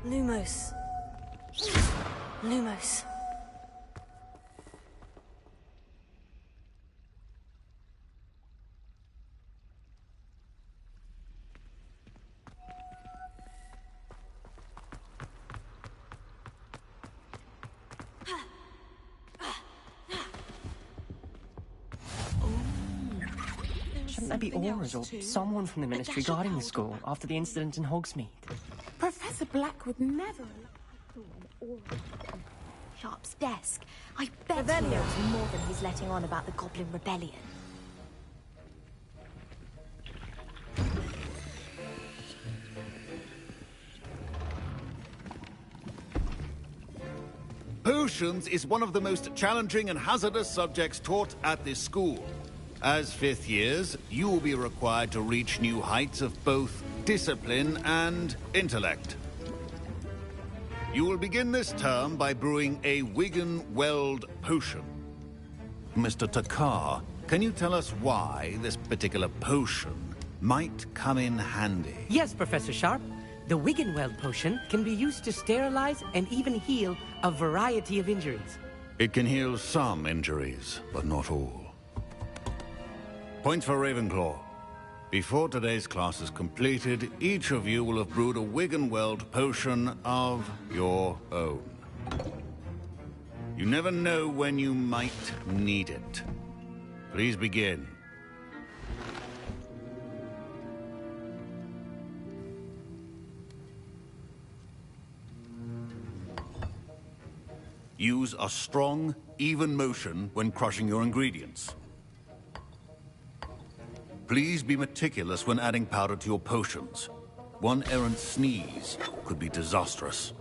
Lumos. Lumos. Shouldn't there be auras or someone from the Ministry guarding the school after the incident in Hogsmeade? Professor Black would never allow Sharp's desk. I bet he knows more than he's letting on about the Goblin Rebellion. Potions is one of the most challenging and hazardous subjects taught at this school. As fifth years, you will be required to reach new heights of both discipline and intellect. You will begin this term by brewing a Wigan-Weld potion. Mr. Takar, can you tell us why this particular potion might come in handy? Yes, Professor Sharp. The Wigan-Weld potion can be used to sterilize and even heal a variety of injuries. It can heal some injuries, but not all. Point for Ravenclaw. Before today's class is completed, each of you will have brewed a Wigan-Weld potion of your own. You never know when you might need it. Please begin. Use a strong, even motion when crushing your ingredients. Please be meticulous when adding powder to your potions. One errant sneeze could be disastrous.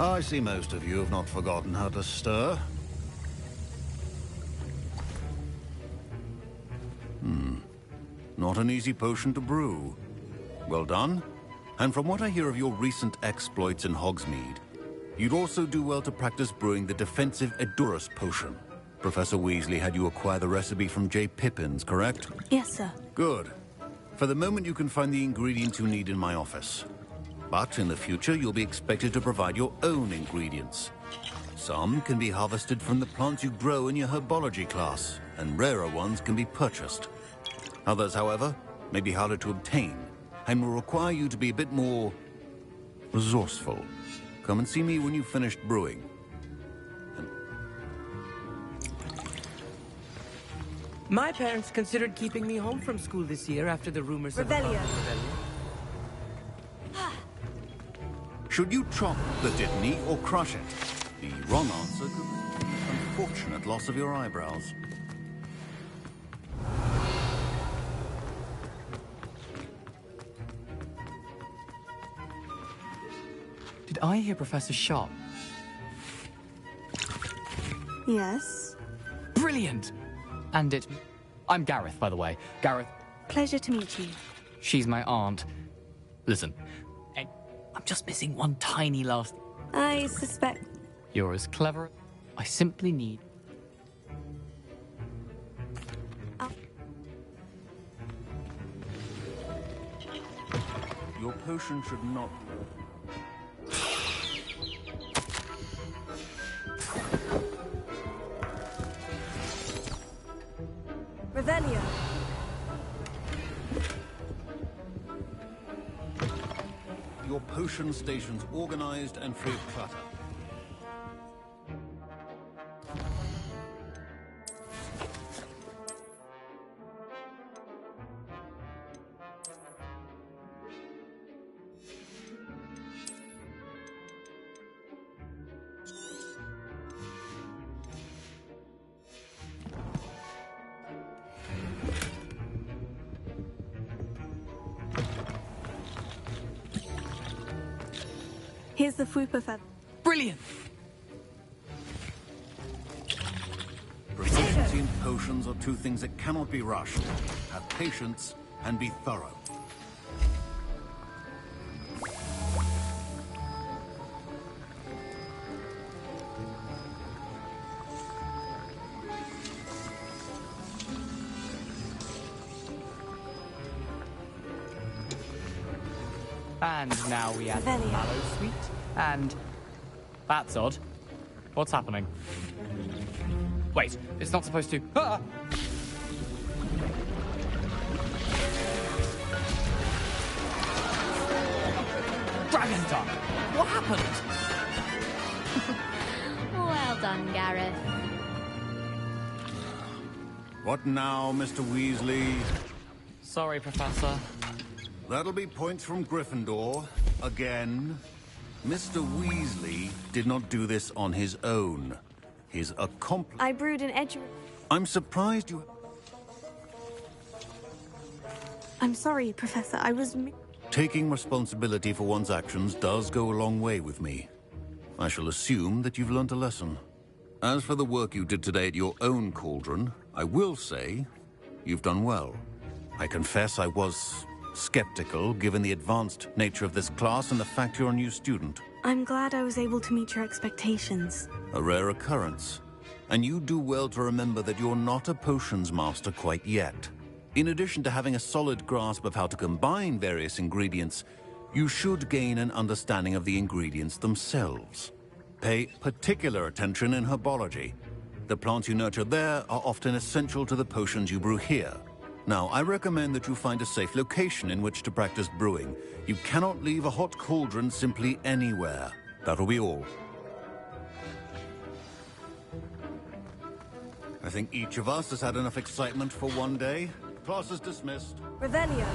I see most of you have not forgotten how to stir. Not an easy potion to brew. Well done. And from what I hear of your recent exploits in Hogsmeade, you'd also do well to practice brewing the defensive Edurus potion. Professor Weasley had you acquire the recipe from J. Pippin's, correct? Yes, sir. Good. For the moment, you can find the ingredients you need in my office. But in the future, you'll be expected to provide your own ingredients. Some can be harvested from the plants you grow in your herbology class, and rarer ones can be purchased. Others, however, may be harder to obtain, and will require you to be a bit more resourceful. Come and see me when you've finished brewing. My parents considered keeping me home from school this year after the rumors of the Revelio. rebellion. Should you chop the Dittany or crush it? The wrong answer could be an unfortunate loss of your eyebrows. Did I hear Professor Sharp? Yes? Brilliant! And I'm Gareth, by the way. Gareth. Pleasure to meet you. She's my aunt. Listen, I'm just missing one tiny last... I suspect... You're as clever. I simply need... Your potion should not... Revelio. Your potion station's organized and free of clutter. Here's the Fupa feather. Brilliant! Proficiency and potions are two things that cannot be rushed. Have patience and be thorough. And now we add Revelio. Mallow Sweet, and... That's odd. What's happening? Wait, it's not supposed to... Ah! Dragon Tongue! What happened? Well done, Gareth. What now, Mr. Weasley? Sorry, Professor. That'll be points from Gryffindor. Again. Mr. Weasley did not do this on his own. His accomplice... I brewed an edge... I'm surprised you... I'm sorry, Professor. I was... Taking responsibility for one's actions does go a long way with me. I shall assume that you've learnt a lesson. As for the work you did today at your own cauldron, I will say you've done well. I confess I was skeptical, given the advanced nature of this class and the fact you're a new student. I'm glad I was able to meet your expectations. A rare occurrence. And you do well to remember that you're not a potions master quite yet. In addition to having a solid grasp of how to combine various ingredients, you should gain an understanding of the ingredients themselves. Pay particular attention in herbology. The plants you nurture there are often essential to the potions you brew here. Now, I recommend that you find a safe location in which to practice brewing. You cannot leave a hot cauldron simply anywhere. That'll be all. I think each of us has had enough excitement for one day. Class is dismissed. Revelio.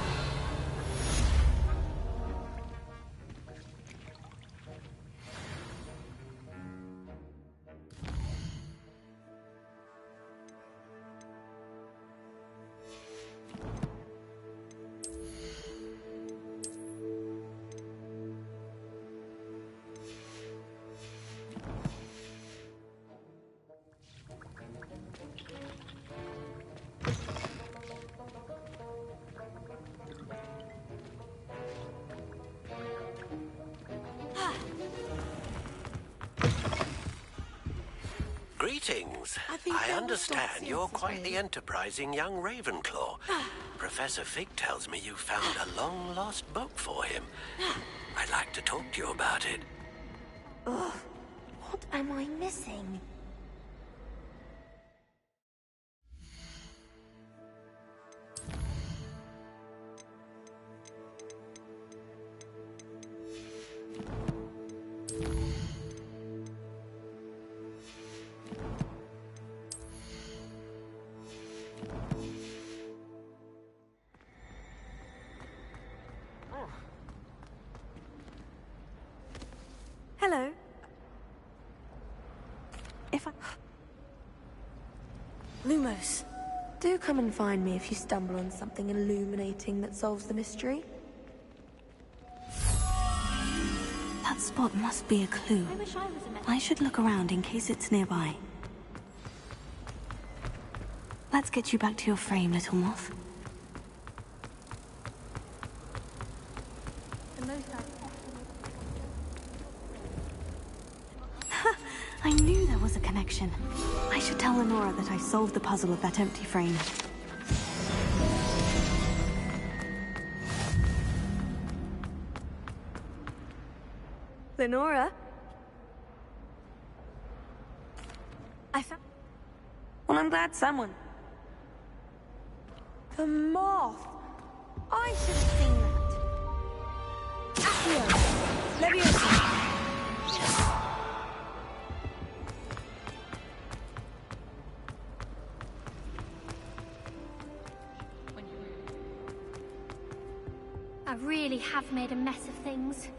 Greetings. I understand you're quite the enterprising young Ravenclaw. Professor Fig tells me you found a long-lost book for him. I'd like to talk to you about it. Ugh. What am I missing? Hello. If I... Lumos, do come and find me if you stumble on something illuminating that solves the mystery. That spot must be a clue. I should look around in case it's nearby. Let's get you back to your frame, little moth. I knew there was a connection. I should tell Lenora that I solved the puzzle of that empty frame. Lenora? Well, I'm glad someone... The moth! I should have seen that. Accio! Leviosa! I really have made a mess of things.